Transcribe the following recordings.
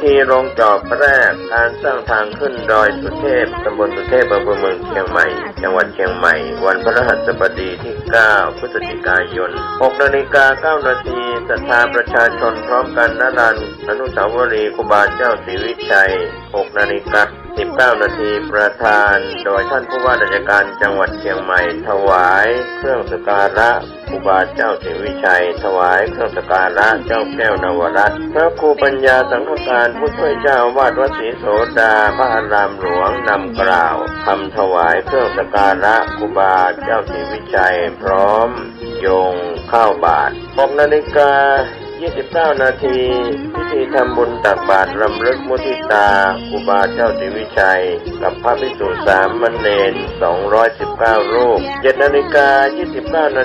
ธีลงจอบแรกการสร้างทางขึ้นดอยสุเทพตำบลสุเทพอำเภอเมืองเชียงใหม่จังหวัดเชียงใหม่วันพฤหัสบดีที่9พฤศจิกายน 6:09 น.ศรัทธาประชาชนพร้อมกันณลานอนุสาวรีย์ครูบาเจ้าศรีวิชัย 6:19 น.ประธานโดยท่านผู้ว่าราชการจังหวัดเชียงใหม่ถวายเครื่องสักการะครูบาเจ้าศรีวิชัยถวายเครื่องสักการะเจ้าแก้วนวรัตน์พระครูปัญญาสังฆการผู้ช่วยเจ้าอาวาสวัดศรีโสดาพระอารามหลวงนำกล่าวคำถวายเครื่องสักการะครูบาเจ้าศรีวิชัยพร้อมโยงข้าวบาตร 6:29 น.พิธีทำบุญตักบาตรรำลึกมุทิตาครูบาเจ้าศรีวิชัยกับพระภิกษุสามเณร219 รูป 7:29 น.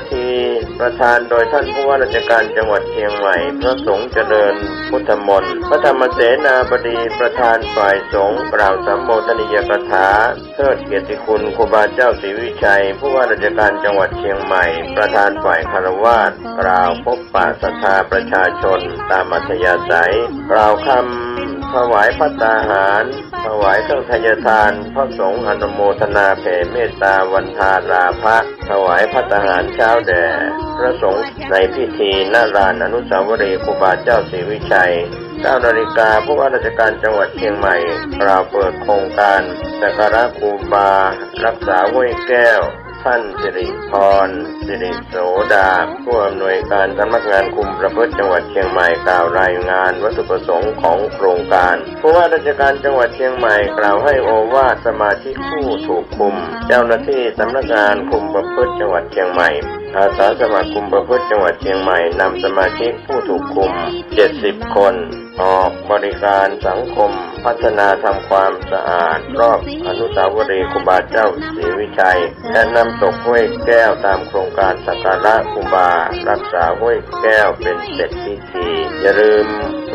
ประธานโดยท่านผู้ว่าราชการจังหวัดเชียงใหม่พระสงฆ์เจริญพุทธมนต์พระธรรมเสนาบดีประธานฝ่ายสงฆ์กล่าวสัมโมทนียกถาเทิดเกียรติคุณครูบาเจ้าศรีวิชัยผู้ว่าราชการจังหวัดเชียงใหม่ประธานฝ่ายคฤหัสถ์กล่าวพบปะศรัทธาประชาชนตามอัธยาศัยกล่าวคำถวายภัตตาหารถวายเครื่องทายทานพระสงฆ์อนุโมทนาแผ่เมตตาวันทาราภะถวายภัตตาหารเช้าแด่พระสงฆ์ในพิธีณลานอนุสาวรีย์ครูบาเจ้าศรีวิชัย 9 นาฬิกาผู้ว่าราชการจังหวัดเชียงใหม่กล่าวเปิดโครงการสักการะครูบารักษาห้วยแก้วท่านสิริพรสิริโสดาผู้อำนวยการสำนักงานคุมประพฤติจังหวัดเชียงใหม่กล่าวรายงานวัตถุประสงค์ของโครงการผู้ว่าราชการจังหวัดเชียงใหม่กล่าวให้โอวาทสมาชิกผู้ถูกคุมเจ้าหน้าที่สำนักงานคุมประพฤติจังหวัดเชียงใหม่อาสาสมัครคุมประพฤติจังหวัดเชียงใหม่นำสมาชิกผู้ถูกคุม70 คนออกบริการสังคมพัฒนาทำความสะอาดรอบอนุสาวรีย์ครูบาเจ้าศรีวิชัยและนำตกห้วยแก้วตามโครงการสักการะครูบารักษาห้วยแก้วเป็นเสร็จพิธีอย่าลืม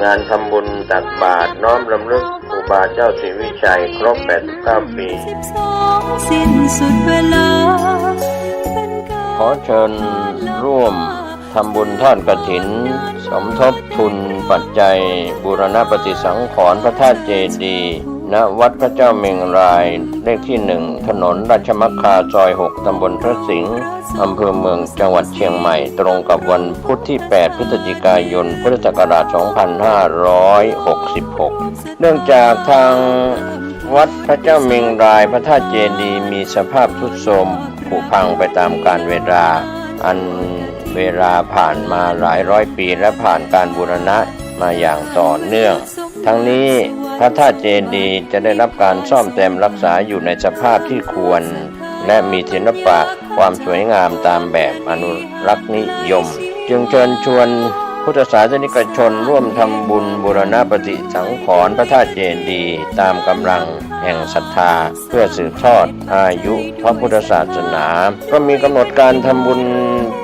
งานทำบุญตักบาตรน้อมรำลึกครูบาเจ้าศรีวิชัยครบ89 ปีสิ้นสุดเวลาขอเชิญร่วมทำบุญทอดกฐินสมทบทุนปัจจัยบูรณปฏิสังขรณ์พระธาตุเจดีย์ณวัดพระเจ้าเมงรายเลขที่ 1 ถนนราชมัคคาซอย 6 ตำบลพระสิงห์อำเภอเมืองจังหวัดเชียงใหม่ตรงกับวันพุธที่ 8 พฤศจิกายน พุทธศักราช 2566 เนื่องจากทางวัดพระเจ้าเมงรายพระธาตุเจดีย์มีสภาพทรุดโทรมผุพังไปตามกาลเวลาอันเวลาผ่านมาหลายร้อยปีและผ่านการบูรณะมาอย่างต่อเนื่องทั้งนี้พระธาตุเจดีย์จะได้รับการซ่อมแซมรักษาอยู่ในสภาพที่ควรและมีศิลปะความสวยงามตามแบบอนุรักษ์นิยมจึงเชิญชวนพุทธศาสนิกชนร่วมทำบุญบูรณปฏิสังขรณ์พระธาตุเจดีย์ตามกำลังแห่งศรัทธาเพื่อสืบทอดอายุพระพุทธศาสนาก็มีกำหนดการทำบุญ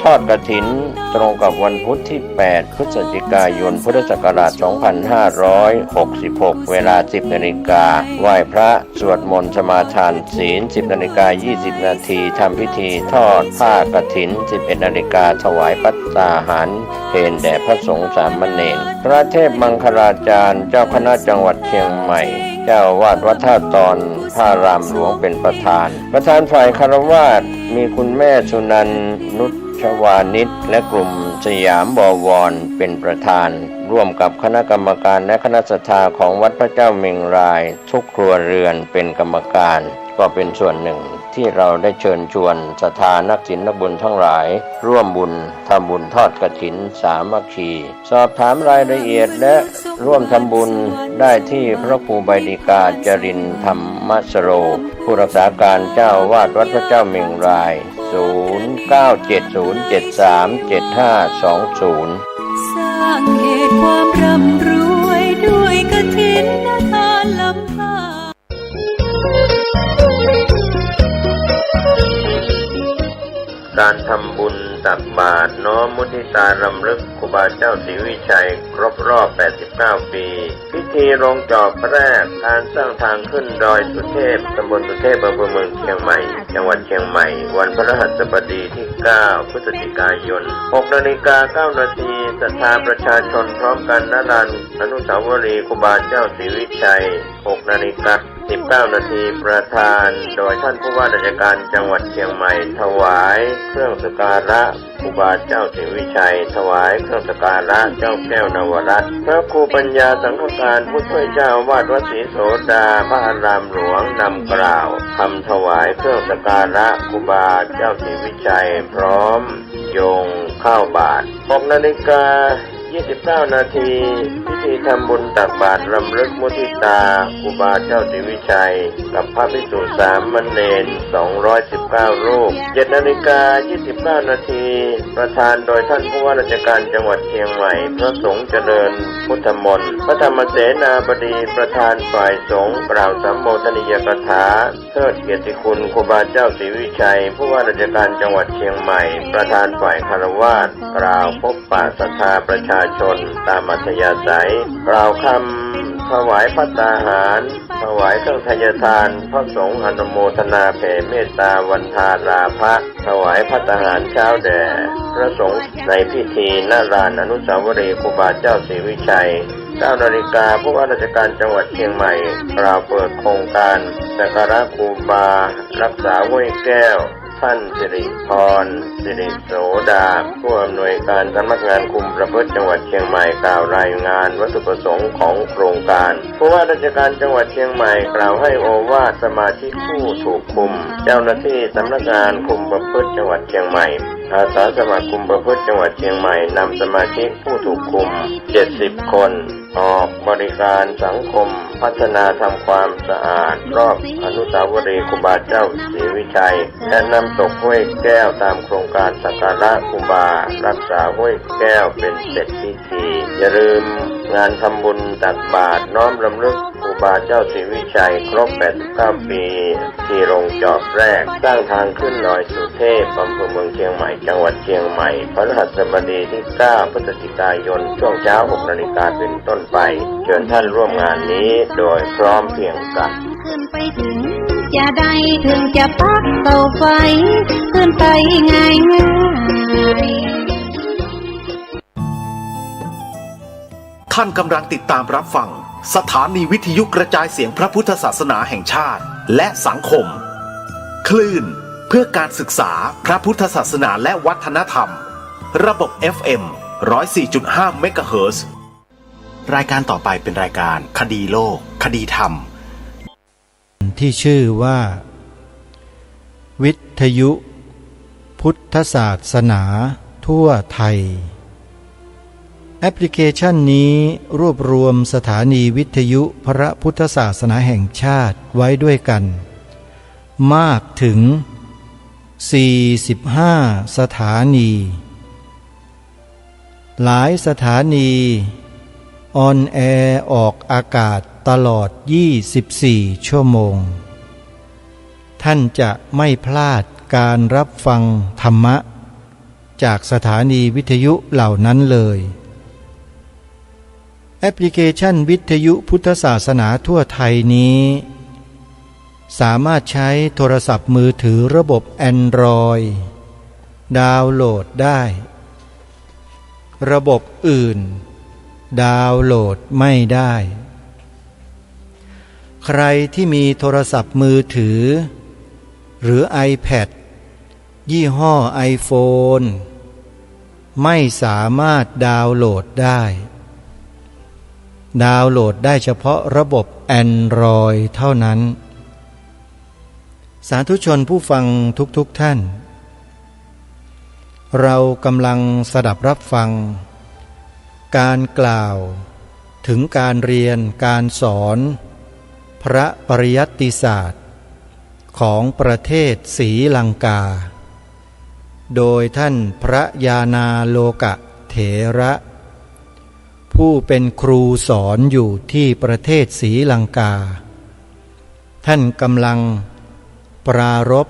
ทอดกฐินตรงกับวันพุธที่ 8 พฤศจิกายน พุทธศักราช 2566 เวลา 10 นาฬิกาไหว้พระสวดมนต์สมาทานศีล 10 นาฬิกา 20 นาทีทำพิธีทอดผ้ากฐิน 11 นาฬิกาถวายภัตตาหารเพลแด่พระสงฆ์สามเณรพระเทพมังคลาจารย์เจ้าคณะจังหวัดเชียงใหม่เจ้าวาดวัดท่าตอนพระรามหลวงเป็นประธานฝ่ายคฤหัสถ์มีคุณแม่สุนันท์นุชวานิชและกลุ่มสยามบวรเป็นประธานร่วมกับคณะกรรมการและคณะศรัทธาของวัดพระเจ้าเมงรายทุกครัวเรือนเป็นกรรมการก็เป็นส่วนหนึ่งที่เราได้เชิญชวนศรัทธานักศีลนักบุญทั้งหลายร่วมบุญทำบุญทอดกฐินสามัคคีสอบถามรายละเอียดและร่วมทำบุญได้ที่พระครูใบดิกาจรินธรรมสโรผู้รักษาการเจ้าวาดวัดพระเจ้าเมงราย0970737520สร้างเหตุความร่ำรวยด้วยกฐินทานลำพา การทำบุญตักบาตรน้อมมุทิตารำลึกครูบาเจ้าศรีวิชัยครบรอบ 89 ปี พิธีลงจอบแรกการสร้างทางขึ้นดอยสุเทพตำบลสุเทพอำเภอเมืองเชียงใหม่จังหวัดเชียงใหม่วันพฤหัสบดีที่ 9 พฤศจิกายน 6:09 น.ศรัทธาประชาชนพร้อมกันณลานอนุสาวรีย์ครูบาเจ้าศรีวิชัย 6:19 น.ประธานโดยท่านผู้ว่าราชการจังหวัดเชียงใหม่ถวายเครื่องสักการะครูบาเจ้าศรีวิชัยถวายเครื่องสักการะเจ้าแก้วนวรัตน์พระครูปัญญาสังฆการผู้ช่วยเจ้าอาวาสวัดศรีโสดาพระอารามหลวงนำกล่าวคำถวายเครื่องสักการะครูบาเจ้าศรีวิชัยพร้อมโยงเข้าบาตร 6:29 น.พิธีทำบุญตักบาตรรำลึกมุทิตาครูบาเจ้าศรีวิชัยกับพระภิกษุสามเณร219 รูป 7:29 น.ประธานโดยท่านผู้ว่าราชการจังหวัดเชียงใหม่พระสงฆ์เจริญพุทธมนต์พระธรรมเสนาบดีประธานฝ่ายสงฆ์กล่าวสัมโมทนียกถาเทิดเกียรติคุณครูบาเจ้าศรีวิชัยผู้ว่าราชการจังหวัดเชียงใหม่ประธานฝ่ายคฤหัสถ์กล่าวพบปะศรัทธาประชาชนตามอัธยาศัยกล่าวคำถวายภัตตาหารถวายเครื่องทายทานพระสงฆ์อนุโมทนาแผ่เมตตาวันทาราภะถวายภัตตาหารเช้าแด่พระสงฆ์ในพิธีณลานอนุสาวรีย์ครูบาเจ้าศรีวิชัย 9 นาฬิกาผู้ว่าราชการจังหวัดเชียงใหม่กล่าวเปิดโครงการสักการะครูบารักษาห้วยแก้วท่านสิริพรสิริโสดาผู้อำนวยการสำนักงานคุมประพฤติจังหวัดเชียงใหม่กล่าวรายงานวัตถุประสงค์ของโครงการผู้ว่าราชการจังหวัดเชียงใหม่กล่าวให้โอวาทสมาชิกผู้ถูกคุมเจ้าหน้าที่สำนักงานคุมประพฤติจังหวัดเชียงใหม่อาสาสมัครคุมประพฤติจังหวัดเชียงใหม่นำสมาชิกผู้ถูกคุม70 คนออกบริการสังคมพัฒนาทำความสะอาดรอบอนุสาวรีย์ครูบาเจ้าศรีวิชัยและนำศพห้วยแก้วตามโครงการสักการะครูบารักษาห้วยแก้วเป็นเสร็จพิธีอย่าลืมงานทำบุญตักบาตรน้อมรำลึกครูบาเจ้าศรีวิชัยครบ 89 ปีที่ลงจอบแรกสร้างทางขึ้นดอยสุเทพอำเภอเมืองเชียงใหม่จังหวัดเชียงใหม่พฤหัสบดีที่ 9 พฤศจิกายนช่วงเช้า 6 นาฬิกาเป็นต้นไปเชิญท่านร่วมงานนี้โดยพร้อมเพรียงกันขึ้นไปถึงจะได้ถึงจะปักเตาไฟขึ้นไปง่ายง่ายท่านกำลังติดตามรับฟังสถานีวิทยุกระจายเสียงพระพุทธศาสนาแห่งชาติและสังคมคลื่นเพื่อการศึกษาพระพุทธศาสนาและวัฒนธรรมระบบ FM 104.5 เมกะเฮิรตซ์รายการต่อไปเป็นรายการคดีโลกคดีธรรมที่ชื่อว่าวิทยุพุทธศาสนาทั่วไทยแอปพลิเคชันนี้รวบรวมสถานีวิทยุพระพุทธศาสนาแห่งชาติไว้ด้วยกันมากถึง45 สถานีหลายสถานีออนแอร์ออกอากาศตลอด24 ชั่วโมงท่านจะไม่พลาดการรับฟังธรรมะจากสถานีวิทยุเหล่านั้นเลยแอปพลิเคชันวิทยุพุทธศาสนาทั่วไทยนี้สามารถใช้โทรศัพท์มือถือระบบ Android ดาวน์โหลดได้ระบบอื่นดาวน์โหลดไม่ได้ใครที่มีโทรศัพท์มือถือหรือ iPad ยี่ห้อ iPhone ไม่สามารถดาวน์โหลดได้ดาวน์โหลดได้เฉพาะระบบ Android เท่านั้นสาธุชนผู้ฟังทุกท่านเรากำลังสดับรับฟังการกล่าวถึงการเรียนการสอนพระปริยัติศาสตร์ของประเทศศรีลังกาโดยท่านพระยานาโลกเถระผู้เป็นครูสอนอยู่ที่ประเทศศรีลังกาท่านกำลังปรารภ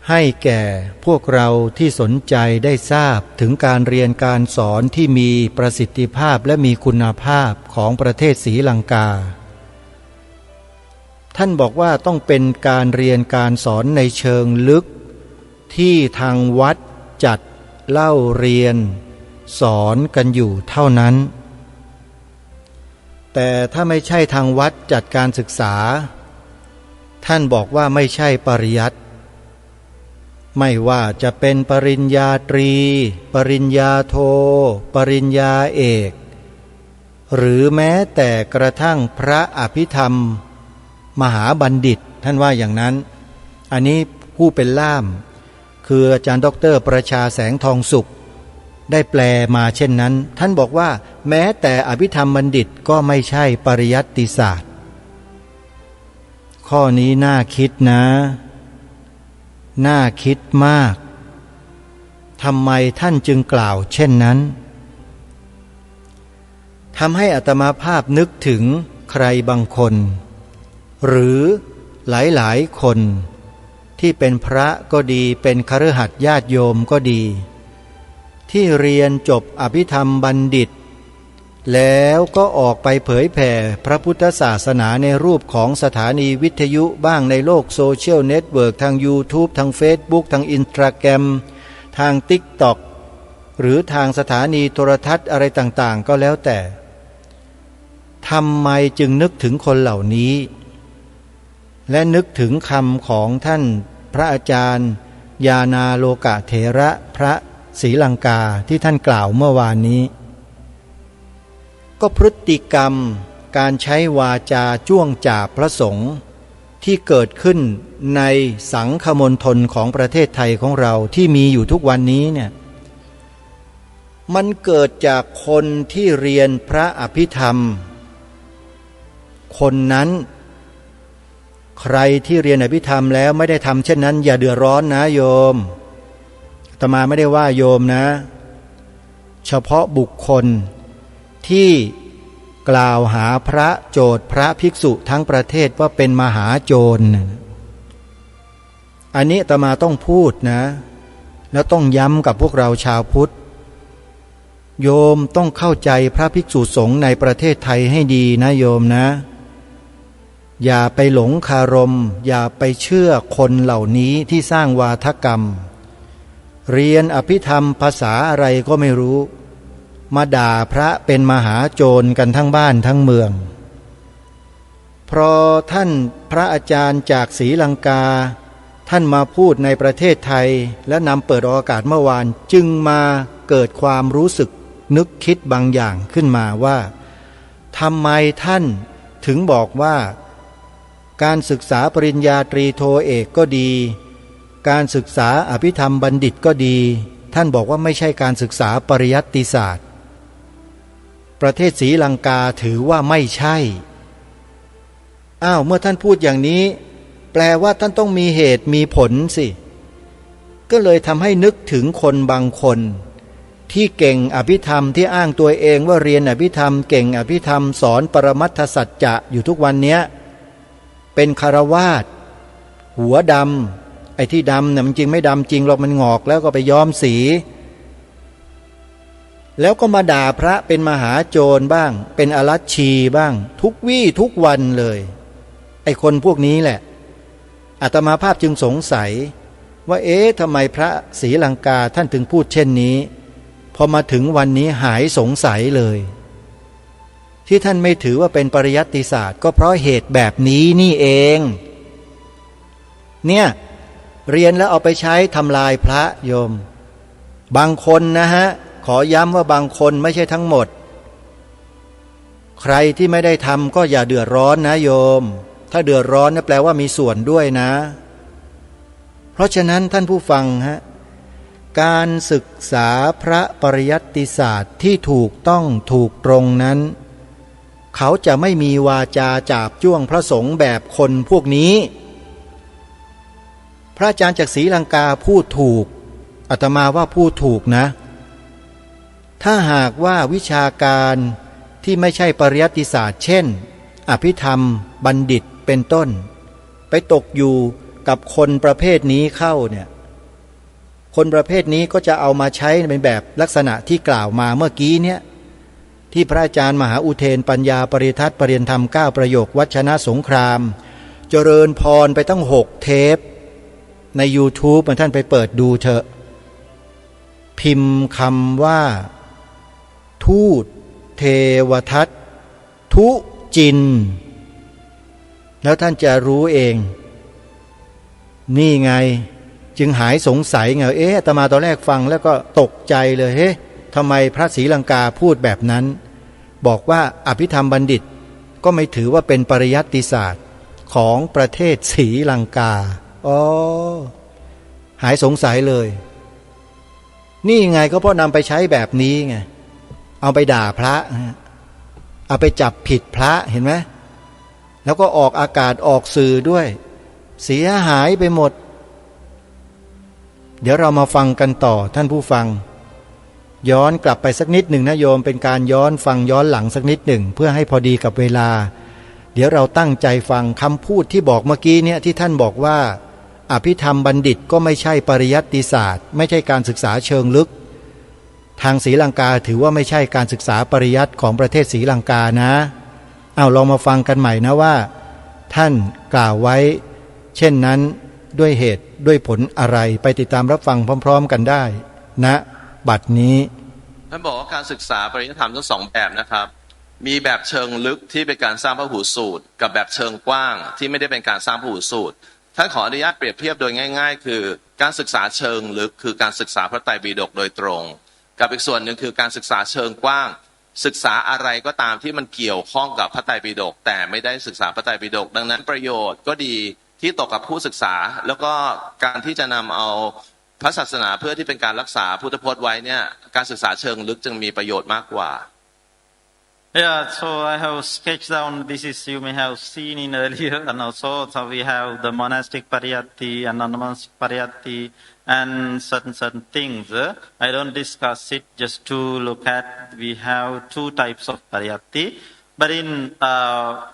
ให้แก่พวกเราที่สนใจได้ทราบถึงการเรียนการสอนที่มีประสิทธิภาพและมีคุณภาพของประเทศศรีลังกาท่านบอกว่าต้องเป็นการเรียนการสอนในเชิงลึกที่ทางวัดจัดเล่าเรียนสอนกันอยู่เท่านั้นแต่ถ้าไม่ใช่ทางวัดจัดการศึกษาท่านบอกว่าไม่ใช่ปริยัติไม่ว่าจะเป็นปริญญาตรีปริญญาโทปริญญาเอกหรือแม้แต่กระทั่งพระอภิธรรมมหาบัณฑิตท่านว่าอย่างนั้นอันนี้ผู้เป็นล่ามคืออาจารย์ดร.ประชาแสงทองสุขได้แปลมาเช่นนั้นท่านบอกว่าแม้แต่อภิธรรมบัณฑิตก็ไม่ใช่ปริยัติศาสตร์ข้อนี้น่าคิดนะน่าคิดมากทำไมท่านจึงกล่าวเช่นนั้นทำให้อาตมาภาพนึกถึงใครบางคนหรือหลายๆคนที่เป็นพระก็ดีเป็นคฤหัสถ์ญาติโยมก็ดีที่เรียนจบอภิธรรมบัณฑิตแล้วก็ออกไปเผยแผ่พระพุทธศาสนาในรูปของสถานีวิทยุบ้างในโลกโซเชียลเน็ตเวิร์กทาง YouTube ทาง Facebook ทาง Instagram ทาง TikTok หรือทางสถานีโทรทัศน์อะไรต่างๆก็แล้วแต่ทำไมจึงนึกถึงคนเหล่านี้และนึกถึงคำของท่านพระอาจารย์ญาณาโลกเถระพระศรีลังกาที่ท่านกล่าวเมื่อวานนี้ก็พฤติกรรมการใช้วาจาจ้วงจาบพระสงฆ์ที่เกิดขึ้นในสังคมณฑลของประเทศไทยของเราที่มีอยู่ทุกวันนี้เนี่ยมันเกิดจากคนที่เรียนพระอภิธรรมคนนั้นใครที่เรียนอภิธรรมแล้วไม่ได้ทำเช่นนั้นอย่าเดือดร้อนนะโยมอาตมาไม่ได้ว่าโยมนะเฉพาะบุคคลที่กล่าวหาพระโจทย์พระภิกษุทั้งประเทศว่าเป็นมหาโจรอันนี้อาตมาต้องพูดนะแล้วต้องย้ำกับพวกเราชาวพุทธโยมต้องเข้าใจพระภิกษุสงฆ์ในประเทศไทยให้ดีนะโยมนะอย่าไปหลงคารมอย่าไปเชื่อคนเหล่านี้ที่สร้างวาทกรรมเรียนอภิธรรมภาษาอะไรก็ไม่รู้มาด่าพระเป็นมหาโจรกันทั้งบ้านทั้งเมืองพอท่านพระอาจารย์จากศรีลังกาท่านมาพูดในประเทศไทยและนำเปิดออกอากาศเมื่อวานจึงมาเกิดความรู้สึกนึกคิดบางอย่างขึ้นมาว่าทำไมท่านถึงบอกว่าการศึกษาปริญญาตรีโทเอกก็ดีการศึกษาอภิธรรมบัณฑิตก็ดีท่านบอกว่าไม่ใช่การศึกษาปริยัติศาสตร์ประเทศศรีลังกาถือว่าไม่ใช่เมื่อท่านพูดอย่างนี้แปลว่าท่านต้องมีเหตุมีผลสิก็เลยทำให้นึกถึงคนบางคนที่เก่งอภิธรรมที่อ้างตัวเองว่าเรียนอภิธรรมเก่งอภิธรรมสอนปรมัตถสัจจะอยู่ทุกวันนี้เป็นคฤหัสถ์หัวดำไอ้ที่ดำเนี่ยมันจริงไม่ดำจริงหรอกมันงอกแล้วก็ไปย้อมสีแล้วก็มาด่าพระเป็นมหาโจรบ้างเป็นอรัชชีบ้างทุกวี่ทุกวันเลยไอ้คนพวกนี้แหละอาตมาภาพจึงสงสัยว่าทำไมพระศรีลังกาท่านถึงพูดเช่นนี้พอมาถึงวันนี้หายสงสัยเลยที่ท่านไม่ถือว่าเป็นปริยัติศาสตร์ก็เพราะเหตุแบบนี้นี่เองเนี่ยเรียนแล้วเอาไปใช้ทำลายพระโยมบางคนนะฮะขอย้ำว่าบางคนไม่ใช่ทั้งหมดใครที่ไม่ได้ทำก็อย่าเดือดร้อนนะโยมถ้าเดือดร้อนนะแปลว่ามีส่วนด้วยนะเพราะฉะนั้นท่านผู้ฟังฮะการศึกษาพระปริยัติศาสตร์ที่ถูกต้องถูกตรงนั้นเขาจะไม่มีวาจาจาบจ้วงพระสงฆ์แบบคนพวกนี้พระอาจารย์จากศรีลังกาพูดถูกอาตมาว่าพูดถูกนะถ้าหากว่าวิชาการที่ไม่ใช่ปริยัติศาสตร์เช่นอภิธรรมบัณฑิตเป็นต้นไปตกอยู่ กับคนประเภทนี้เข้าเนี่ยคนประเภทนี้ก็จะเอามาใช้ในแบบลักษณะที่กล่าวมาเมื่อกี้เนี่ยที่พระอาจารย์มหาอุเทนปัญญาปริทัศน์ปริยนธรรม9ประโยควัชนะสงครามเจริญพรไปตั้ง6เทปใน YouTube ท่านไปเปิดดูเถอะพิมพ์คำว่าทูตเทวทัตทุจินแล้วท่านจะรู้เองนี่ไงจึงหายสงสัยไงอาตมาตอนแรกฟังแล้วก็ตกใจเลยเฮ้ทำไมพระศรีลังกาพูดแบบนั้นบอกว่าอภิธรรมบัณฑิตก็ไม่ถือว่าเป็นปริยัติศาสตร์ของประเทศศรีลังกาอ๋อหายสงสัยเลยนี่ไงก็เพราะนำไปใช้แบบนี้ไงเอาไปด่าพระเอาไปจับผิดพระเห็นไหมแล้วก็ออกอากาศออกสื่อด้วยเสียหายไปหมดเดี๋ยวเรามาฟังกันต่อท่านผู้ฟังย้อนกลับไปสักนิดหนึ่งนะโยมเป็นการย้อนฟังย้อนหลังสักนิดหนึ่งเพื่อให้พอดีกับเวลาเดี๋ยวเราตั้งใจฟังคำพูดที่บอกเมื่อกี้เนี่ยที่ท่านบอกว่าอภิธรรมบัณฑิตก็ไม่ใช่ปริยัติศาสตร์ไม่ใช่การศึกษาเชิงลึกทางศรีลังกาถือว่าไม่ใช่การศึกษาปริยัติของประเทศศรีลังกานะเอาลองมาฟังกันใหม่นะว่าท่านกล่าวไว้เช่นนั้นด้วยเหตุด้วยผลอะไรไปติดตามรับฟังพร้อมๆกันได้นะบัดนี้ท่านบอกว่าการศึกษาปริยัติธรรมทั้ง2แบบนะครับมีแบบเชิงลึกที่เป็นการสร้างพหูสูตรกับแบบเชิงกว้างที่ไม่ได้เป็นการสร้างพหูสูตรท่านขออนุญาตเปรียบเทียบโดยง่ายๆคือการศึกษาเชิงลึกคือการศึกษาพระไตรปิฎกโดยตรงกับอีกส่วนหนึ่งคือการศึกษาเชิงกว้างศึกษาอะไรก็ตามที่มันเกี่ยวข้องกับพระไตรปิฎกแต่ไม่ได้ศึกษาพระไตรปิฎกดังนั้นประโยชน์ก็ดีที่ตกกับผู้ศึกษาแล้วก็การที่จะนำเอาพระศาสนาเพื่อที่เป็นการรักษาพุทธพจน์ไว้เนี่ยการศึกษาเชิงลึกจึงมีประโยชน์มากกว่า Yeah, so I have sketched down, this is you may have seen in earlier and also so we have the monastic pariyatti and non-monastic pariyatti and certain things. I don't discuss it just to look at, we have two types of pariyatti. But in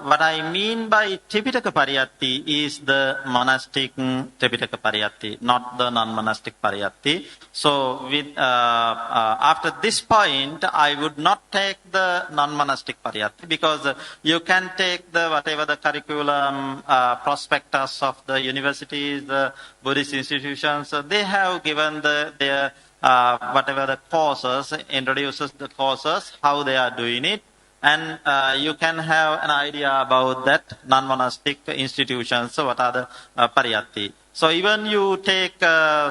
what I mean by Tripitaka Pariyatti is the monastic Tripitaka Pariyatti, not the non-monastic Pariyatti. So with, after this point, I would not take the non-monastic Pariyatti because you can take the whatever the curriculum prospectus of the universities, the Buddhist institutions, they have given their whatever the courses, introduces the courses, how they are doing it. And you can have an idea about that non-monastic institutions, so what are the pariyatti. So even you take,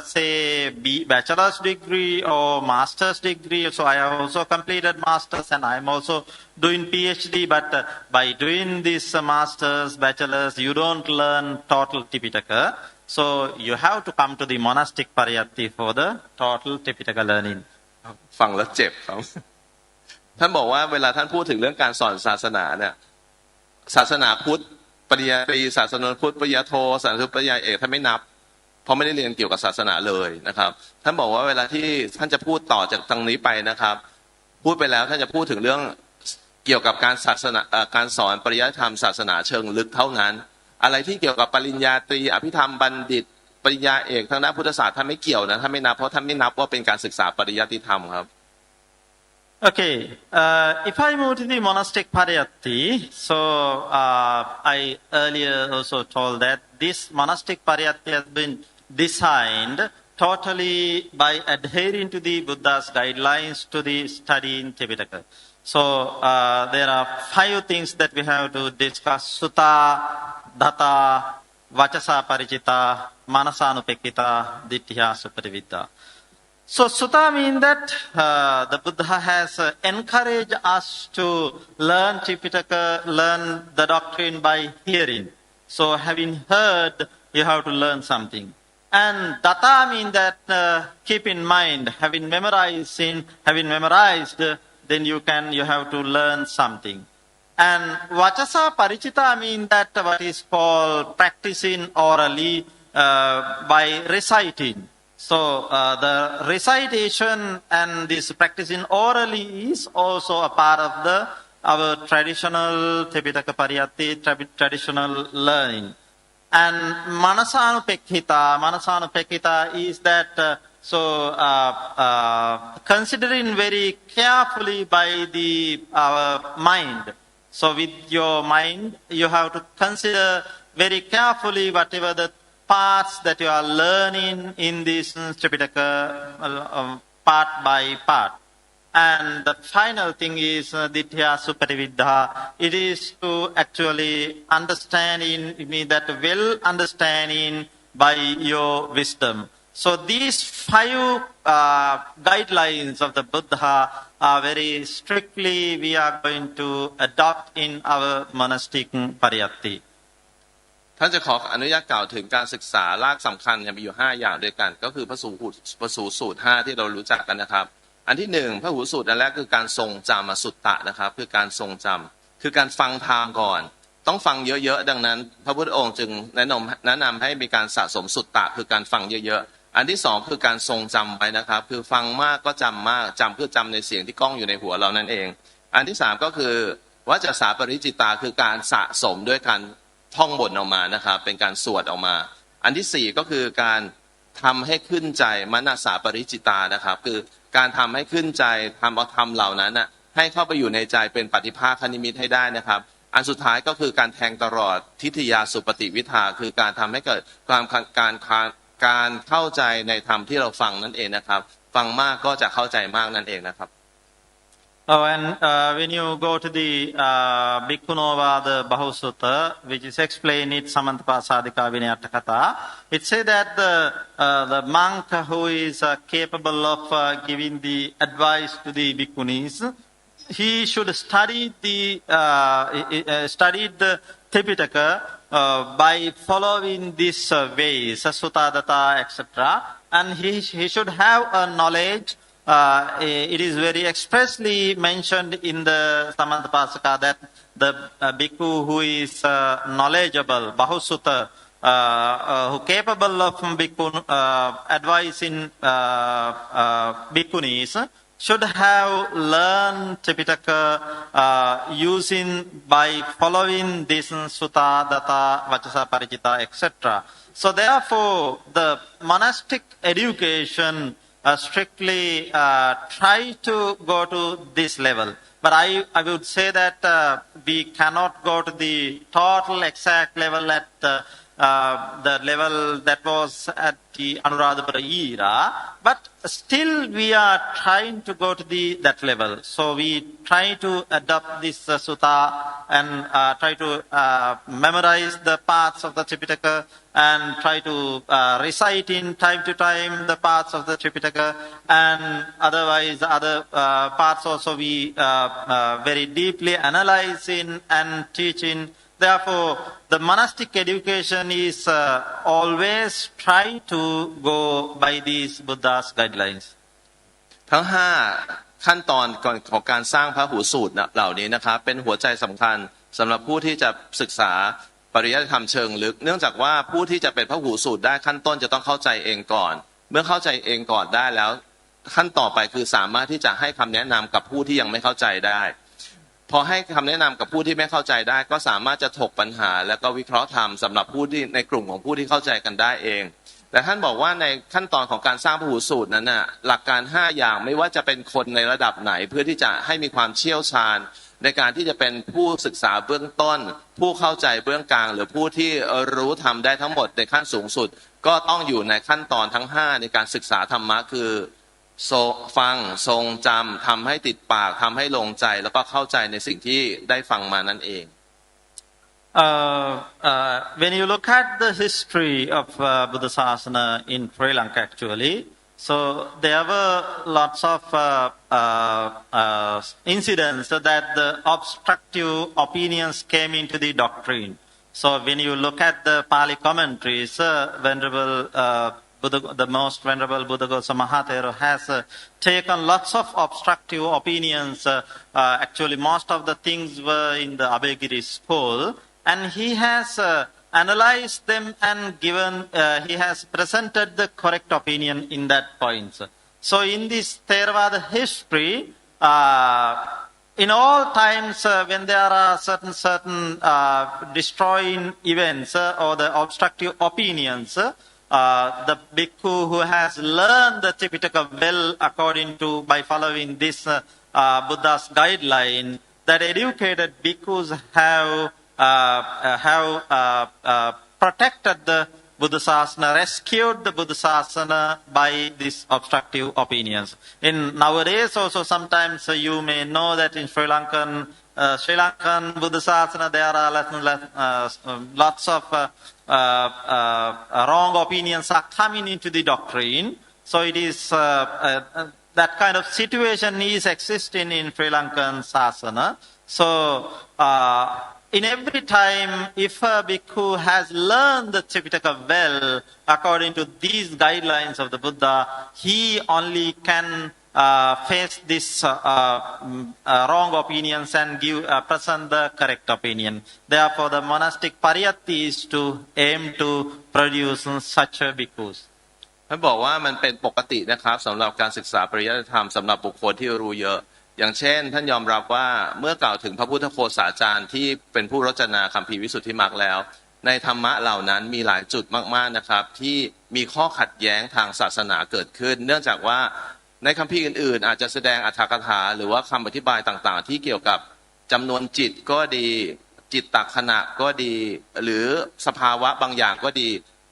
say, bachelor's degree or master's degree, so I have also completed master's and I am also doing PhD, but by doing this master's, bachelor's, you don't learn total Tipitaka. So you have to come to the monastic pariyatti for the total Tipitaka learning. ฟังแล้วเจ็บครับท่านบอกว่าเวลาท่านพูดถึงเรื่องการสอนศาสนาเนี่ยศาสนาพุทธปริญญาตรีศาสนาพุทธปริญญาโทศาสนาพุทธปริญญาเอกท่านไม่นับเพราะไม่ได้เรียนเกี่ยวกับศาสนาเลยนะครับท่านบอกว่าเวลาที่ท่านจะพูดต่อจากตรงนี้ไปนะครับพูดไปแล้วท่านจะพูดถึงเรื่องเกี่ยวกับการศาสนาการสอนปริยัติธรรมศาสนาเชิงลึกเท่านั้นอะไรที่เกี่ยวกับปริญญาตรีอภิธรรมบัณฑิตปริญญาเอกทางด้านพุทธศาสตร์ท่านไม่เกี่ยวนะท่านไม่นับเพราะท่านไม่นับว่าเป็นการศึกษาปริยัติธรรมครับOkay, if I move to the monastic pariyatti, so I earlier also told that this monastic pariyatti has been designed totally by adhering to the Buddha's guidelines to the study in Tipitaka. So there are 5 things that we have to discuss: sutta, data, vachasa parichita, manasanupekita, ditthiya suparivitta. So sutta means that the Buddha has encouraged us to learn Tripitaka, learn the doctrine by hearing. So having heard, you have to learn something. And data means that keep in mind, having memorized, then you have to learn something. And vachasa parichita means that what is called practicing orally by reciting. So the recitation and this practicing orally is also a part of our traditional Tipitaka Pariyatti, traditional learning. And Manasanupekkhita is that considering very carefully by the mind. So with your mind, you have to consider very carefully whatever the parts that you are learning in this Tripitaka part by part. And the final thing is Ditya Supatividdha. It is to actually understanding, that well understanding by your wisdom. So these 5 guidelines of the Buddha are very strictly we are going to adopt in our monastic pariyatti. ท่านจะขออนุญาตกล่าวถึงการศึกษารากสำคัญมีอยู่5อย่างด้วยกันก็คือพระสูสูตร5ที่เรารู้จักกันนะครับอันที่1พระหูสูตรอันแรกคือการทรงจำสุตตะนะครับคือการทรงจำคือการฟังธรรมก่อนต้องฟังเยอะๆดังนั้นพระพุทธองค์จึงแนะนำให้มีการสะสมสุตตะคือการฟังเยอะๆอันที่2คือการทรงจำไว้นะครับคือฟังมากก็จำมากจำคือจำในเสียงที่ก้องอยู่ในหัวเรานั่นเองอันที่3ก็คือวัจสาปริจิตาคือการสะสมด้วยการท่องบทออกมานะครับเป็นการสวดออกมาอันที่4ก็คือการทำให้ขึ้นใจมนสาปริจิตานะครับคือการทำให้ขึ้นใจทำเอาธรรมเหล่านั้นน่ะให้เข้าไปอยู่ในใจเป็นปฏิภาคนิมิตให้ได้นะครับอันสุดท้ายก็คือการแทงตลอดทิฏฐิยาสุปฏิวิทาคือการทำให้เกิดการเข้าใจในธรรมที่เราฟังนั่นเองนะครับฟังมากก็จะเข้าใจมากนั่นเองนะครับAnd when you go to the Bhikkhunovada Bahusutta, which is explained in Samantapasadika Vinayattakatha, it says that the monk who is capable of giving the advice to the bhikkhunis, he should study the Tripitaka by following these ways, Sutta, etc. And he should have a knowledge. It is very expressly mentioned in the Samantapasadika that the bhikkhu who is knowledgeable, Bahusutta, who capable of advising bhikkhunis, should have learned Tripitaka using by following this Sutta, Datta, Vachasa, Parijita, etc. So therefore, the monastic education strictly try to go to this level. But I would say that we cannot go to the total exact level at the level that was at the Anuradhapura era, but still we are trying to go to that level. So we try to adopt this sutta and try to memorize the parts of the Tripitaka and try to recite in time to time the parts of the Tripitaka, and otherwise other parts also we very deeply analyze in and teach in. Therefore, the monastic education is always try to go by these Buddha's guidelines. ทั้ง5ขั้นตอนก่อนของการสร้างพหูสูตรเหล่านี้นะครับเป็นหัวใจสำคัญสำหรับผู้ที่จะศึกษาปริยัติธรรมเชิงลึกเนื่องจากว่าผู้ที่จะเป็นพหูสูตรได้ขั้นต้นจะต้องเข้าใจเองก่อนเมื่อเข้าใจเองก่อนได้แล้วขั้นต่อไปคือสามารถที่จะให้คำแนะนำกับผู้ที่ยังไม่เข้าใจได้พอให้คำแนะนำกับผู้ที่ไม่เข้าใจได้ก็สามารถจะถกปัญหาแล้วก็วิเคราะห์ธรรมสำหรับผู้ที่ในกลุ่มของผู้ที่เข้าใจกันได้เองแต่ท่านบอกว่าในขั้นตอนของการสร้างพหูสูตรนั้นน่ะหลักการ5อย่างไม่ว่าจะเป็นคนในระดับไหนเพื่อที่จะให้มีความเชี่ยวชาญในการที่จะเป็นผู้ศึกษาเบื้องต้นผู้เข้าใจเบื้องกลางหรือผู้ที่รู้ธรรมได้ทั้งหมดในขั้นสูงสุดก็ต้องอยู่ในขั้นตอนทั้ง5ในการศึกษาธรรมะคือฟังทรงจำทำให้ติดปากทำให้ลงใจแล้วก็เข้าใจในสิ่งที่ได้ฟังมานั่นเอง When you look at the history of Buddha Sasana in Sri Lanka actually, so there were lots of incidents that the obstructive opinions came into the doctrine. So when you look at the Pali commentaries, Venerable the most Venerable Buddha Gosama Mahathera has taken lots of obstructive opinions. Actually, most of the things were in the Abhayagiri school, and he has analyzed them and given. He has presented the correct opinion in that point. So, in this Theravada history, in all times when there are certain destroying events or the obstructive opinions, the bhikkhu who has learned the Tripitaka well according to by following this Buddha's guideline, that educated bhikkhus have protected the Buddha Sasana, rescued the Buddha Sasana by these obstructive opinions. In nowadays also sometimes you may know that in Sri Lankan Buddha Sasana there are lots of wrong opinions are coming into the doctrine. So it is that kind of situation is existing in Sri Lankan Sasana. So in every time, if a bhikkhu has learned the Tripitaka well, according to these guidelines of the Buddha, he only can face this wrong opinions and present the correct opinion. Therefore, the monastic pariyatti is to aim to produce such bhikkhus. ท่านบอกว่ามันเป็นปกตินะครับสำหรับการศึกษาปริยัติธรรมสำหรับบุคคลที่รู้เยอะอย่างเช่นท่านยอมรับว่าเมื่อกล่าวถึงพระพุทธโฆษาจารย์ที่เป็นผู้รจนาคัมภีร์วิสุทธิมรรคแล้วในธรรมะเหล่านั้นมีหลายจุดมากๆนะครับที่มีข้อขัดแย้งทางศาสนาเกิดขึ้นเนื่องจากว่าในคัมภีร์อื่นๆอาจจะแสดงอรรถกถาหรือว่าคำอธิบายต่างๆที่เกี่ยวกับจำนวนจิตก็ดีจิตตขณะก็ดีหรือสภาวะบางอย่างก็ดี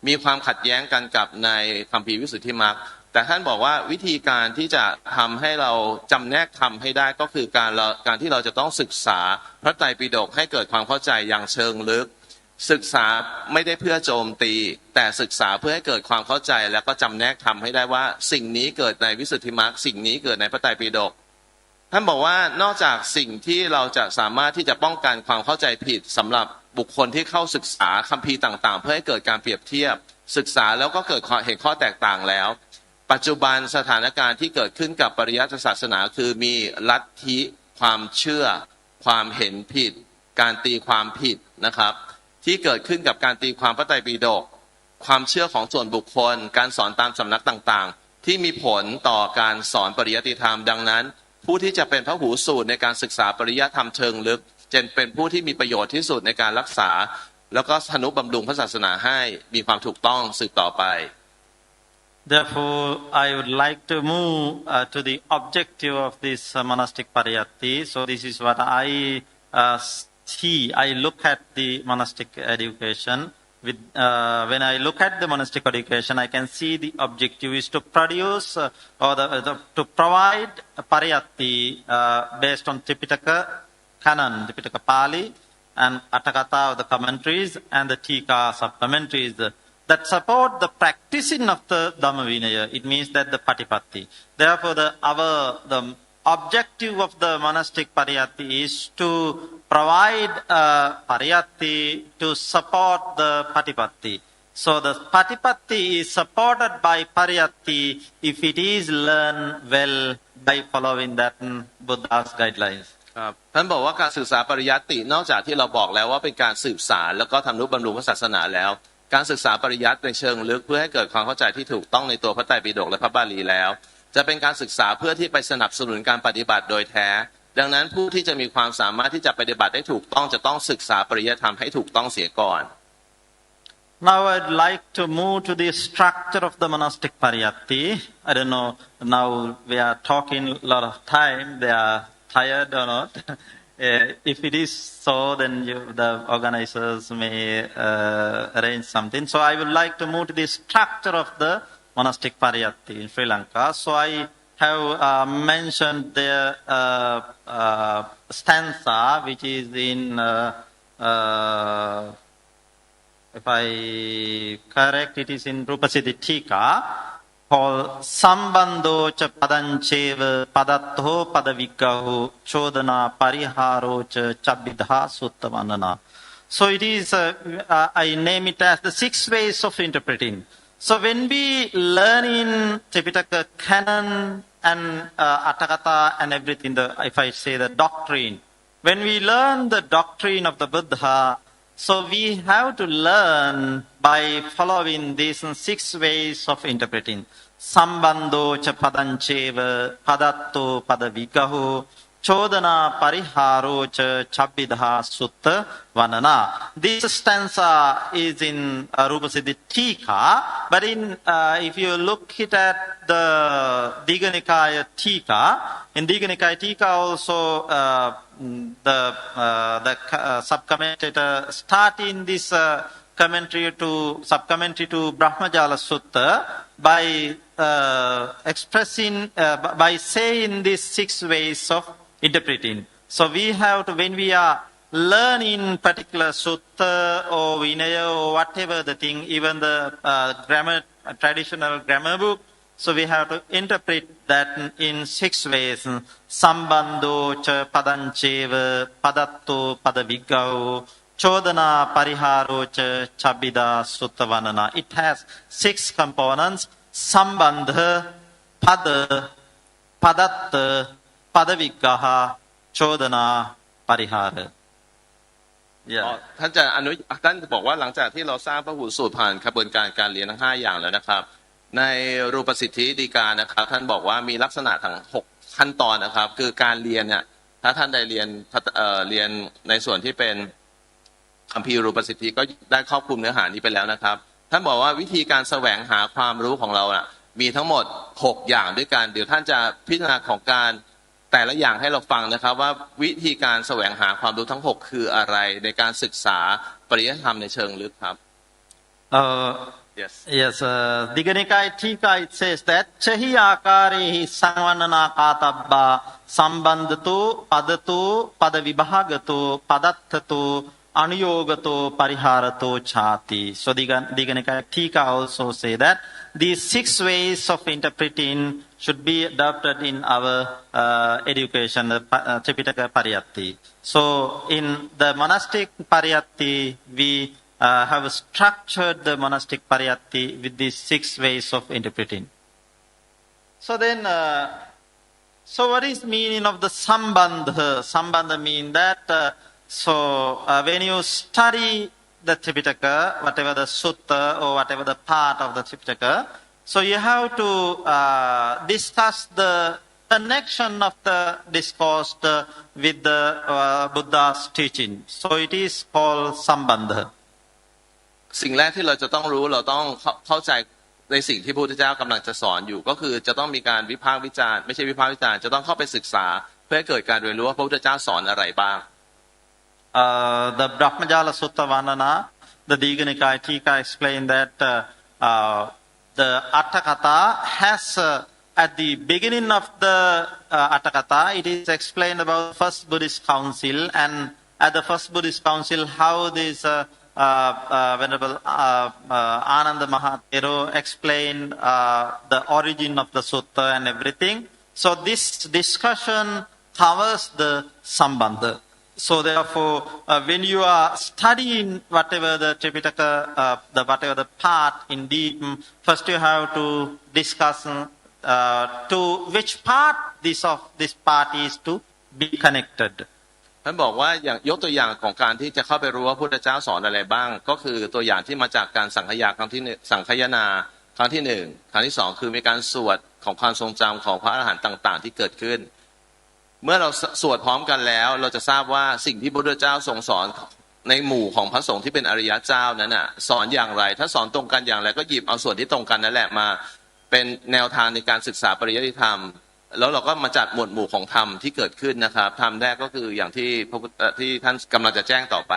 มีความขัดแย้งกันกับในคัมภีร์วิสุทธิมรรคแต่ท่านบอกว่าวิธีการที่จะทำให้เราจำแนกธรรมให้ได้ก็คือการที่เราจะต้องศึกษาพระไตรปิฎกให้เกิดความเข้าใจอย่างเชิงลึกศึกษาไม่ได้เพื่อโจมตีแต่ศึกษาเพื่อให้เกิดความเข้าใจแล้วก็จำแนกธรรมให้ได้ว่าสิ่งนี้เกิดในวิสุทธิมรรคสิ่งนี้เกิดในพระไตรปิฎกท่านบอกว่านอกจากสิ่งที่เราจะสามารถที่จะป้องกันความเข้าใจผิดสำหรับบุคคลที่เข้าศึกษาคัมภีร์ต่างๆเพื่อให้เกิดการเปรียบเทียบศึกษาแล้วก็เกิดเห็นข้อแตกต่างแล้วปัจจุบันสถานการณ์ที่เกิดขึ้นกับปริยัติศาสนาคือมีลัทธิความเชื่อความเห็นผิดการตีความผิดนะครับที่เกิดขึ้นกับการตีความพระไตรปิฎกความเชื่อของส่วนบุคคลการสอนตามสำนักต่างๆที่มีผลต่อการสอนปริยัติธรรมดังนั้นผู้ที่จะเป็นพหูสูตรในการศึกษาปริยัติธรรมเชิงลึกจะเป็นผู้ที่มีประโยชน์ที่สุดในการรักษาแล้วก็ทนุบำรุงพระศาสนาให้มีความถูกต้องสืบต่อไป Therefore, I would like to move to the objective of this monastic pariyatti. So this is what I see. I look at the monastic education. When I look at the monastic education, I can see the objective is to produce to provide a pariyatti based on Tripitaka canon, Tripitaka Pali, and Atthakatha of the commentaries and the Tikas of commentaries that support the practicing of the Dhamma Vinaya. It means that the Patipatti. Therefore, the objective of the monastic pariyatti is to provide a pariyatti to support the Patipatti. So the Patipatti is supported by pariyatti if it is learned well by following that Buddha's guidelines. ท่านบอกว่าการศึกษาปริยัตินอกจากที่เราบอกแล้วว่าเป็นการสืบสารแล้วก็ทำนุบำรุงพระศาสนาแล้วการศึกษาปริยัติในเชิงลึกเพื่อให้เกิดความเข้าใจที่ถูกต้องในตัวพระไตรปิฎกและพระบาลีแล้วจะเป็นการศึกษาเพื่อที่ไปสนับสนุนการปฏิบัติโดยแท้ดังนั้นผู้ที่จะมีความสามารถที่จะปฏิบัติได้ถูกต้องจะต้องศึกษาปริยัติธรรมให้ถูกต้องเสียก่อน Now I'd like to move to the structure of the monastic pariyatti. I don't know, now we are talking a lot of time, they are tired or not. If it is so, then the organizers may arrange something. So I would like to move to the structure of the monastic pariyatti in Sri Lanka. So I have mentioned the stanza which is in, if I correct, it is in Rupasiddhi Tika, called Sambandho cha padancheva padatho padavigaho chodana pariharo cha chabidha suttavanana. So it is, I name it as the 6 ways of interpreting. So when we learn in Tripitaka canon and Atthakatha and everything, if I say the doctrine, when we learn the doctrine of the Buddha, so we have to learn by following these 6 ways of interpreting. Sambandho cha padancheva padatto padavigaho Chodana Pariharocha Chabidha Sutta Vanana. This stanza is in Rupasiddhi Tika, but if you look at the Digha Nikaya Tika, in Digha Nikaya Tika also the sub-commentator starting this subcommentary to Brahmajala Sutta by expressing, by saying these 6 ways of interpreting. So we have to, when we are learning particular sutta or vinaya or whatever the thing, even the traditional grammar book, so we have to interpret that in 6 ways. Sambandho cha padancheva padatto padavigao chodana pariharo cha chabida sutta vanana. It has 6 components: sambandha, pada, padatta, padavigaha, chodana, parihara. ท่านบอกว่าหลังจากที่เราสร้างพหูสูตรผ่านกระบวนการเรียนทั้ง5อย่างแล้วนะครับในรูปสิทธิฎีกานะครับท่านบอกว่ามีลักษณะทั้ง6ขั้นตอนนะครับคือการเรียนเนี่ยถ้าท่านได้เรียนในส่วนที่เป็นคัมภีร์รูปสิทธิก็ได้ครอบคลุมเนื้อหานี้ไปแล้วนะครับท่านบอกว่าวิธีการแสวงหาความรู้ของเราน่ะมีทั้งหมด6อย่างด้วยกันเดี๋ยวท่านจะพิจารณาของการแต่ละอย่างให้เราฟังนะครับว่าวิธีการแสวงหาความรู้ทั้ง6คืออะไรในการศึกษาปริยัติธรรมในเชิงลึกครับYes, Digha Nikaya Tika, it says that Chahi Akarehi Sanvanana Katabba Sambandhato Padato Padavibhagato Padattato Anuyogato Pariharato Chati. So Digha Nikaya Tika also say that these 6 ways of interpreting should be adopted in our education, the Tripitaka Pariyatti. So in the monastic Pariyatti, we have structured the monastic pariyatti with these 6 ways of interpreting. So then, so what is meaning of the sambandha? Sambandha means that, when you study the Tripitaka, whatever the sutta or whatever the part of the Tripitaka, so you have to discuss the connection of the discourse with the Buddha's teaching. So it is called sambandha. สิ่งแรกที่เราจะต้องรู้เราต้องเข้าใจในสิ่งที่พระพุทธเจ้ากำลังจะสอนอยู่ก็คือจะต้องมีการวิพากษ์วิจารณ์ไม่ใช่วิพากษ์วิจารณ์จะต้องเข้าไปศึกษาเพื่อให้เกิดการเรียนรู้ว่าพระพุทธเจ้าสอนอะไรบ้าง The Brahmajala Sutta Vanana, the Digha Nikaya Tika explained that the Atthakatha has at the beginning of the Atthakatha it is explained about the first Buddhist council, and at the first Buddhist council how this Venerable Ananda Mahathero explained the origin of the sutta and everything. So this discussion covers the sambandha. So therefore, when you are studying whatever the Tripitaka, whatever the part in deep, first you have to discuss to which part this part is to be connected. ท่านบอกว่าอย่างยกตัวอย่างของการที่จะเข้าไปรู้ว่าพระพุทธเจ้าสอนอะไรบ้างก็คือตัวอย่างที่มาจากการสังคายนาครั้งที่1ครั้งที่2คือมีการสวดของความทรงจำของพระอรหันต์ต่างๆที่เกิดขึ้นเมื่อเราสวดพร้อมกันแล้วเราจะทราบว่าสิ่งที่พระพุทธเจ้าทรงสอนในหมู่ของพระสงฆ์ที่เป็นอริยเจ้านั้นน่ะสอนอย่างไรถ้าสอนตรงกันอย่างไรก็หยิบเอาส่วนที่ตรงกันนั่นแหละมาเป็นแนวทางในการศึกษาปริยัติธรรมแล้วเราก็มาจัดหมวดหมู่ของธรรมที่เกิดขึ้นนะครับธรรมแรกก็คืออย่างที่ท่านกำลังจะแจ้งต่อไป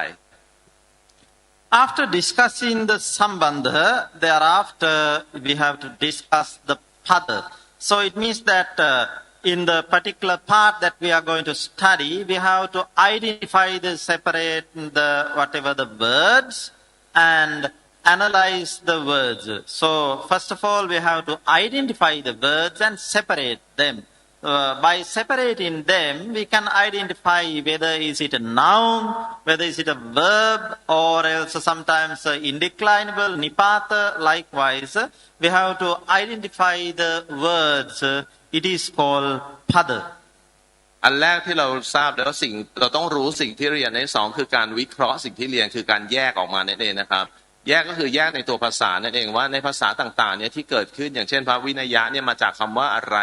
After discussing the sambandha, thereafter we have to discuss the pada. So it means that in the particular part that we are going to study, we have to identify separate whatever the words and analyze the words. So first of all, we have to identify the words and separate them. By separating them, we can identify whether is it a noun, whether is it a verb, or else sometimes indeclinable, nipata. Likewise, we have to identify the words. It is called pada. อันแรกที่เราทราบแล้วเราต้องรู้สิ่งที่เรียนใน2คือการวิเคราะห์สิ่งที่เรียนคือการแยกออกมานั่นเองนะครับแยกก็คือแยกในตัวภาษานั่นเองว่าในภาษาต่างๆเนี่ยที่เกิดขึ้นอย่างเช่นพระวินัยะเนี่ยมาจากคำว่าอะไร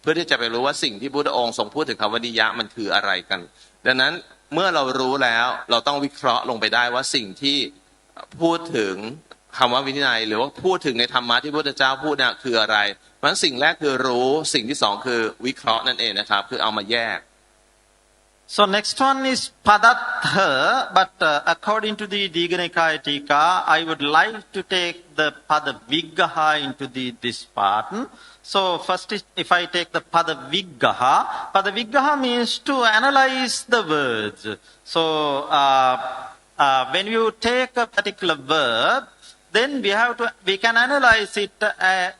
เพื่อที่จะไปรู้ว่าสิ่งที่พุทธองค์ทรงพูดถึงคำว่านิยะมันคืออะไรกัน ดังนั้นเมื่อเรารู้แล้วเราต้องวิเคราะห์ลงไปได้ว่าสิ่งที่พูดถึงคำว่าวินัยหรือว่าพูดถึงในธรรมะที่พระพุทธเจ้าพูดเนี่ยคืออะไรเพราะฉะนั้นสิ่งแรกคือรู้สิ่งที่สองคือวิเคราะห์นั่นเองนะครับคือเอามาแยกSo next one is Padatha, but according to the Diganikaya Tika, I would like to take the Padavigaha into this part. So first, if I take the Padavigaha means to analyze the words. So when you take a particular verb, then we can analyze it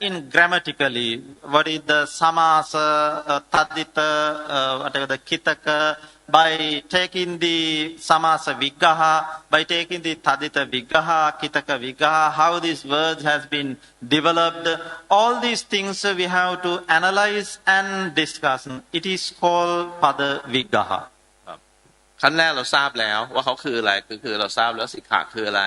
in grammatically. What is the samasa, tadita, whatever the kitaka, by taking the samasa vigaha, by taking the tadita vigaha, kitaka vigaha, how this word has been developed. All these things we have to analyze and discuss. It is called pada vigaha. ขั้นแรกเราทราบแล้วว่าเขาคืออะไรคือเราทราบแล้วสิกขาคืออะไร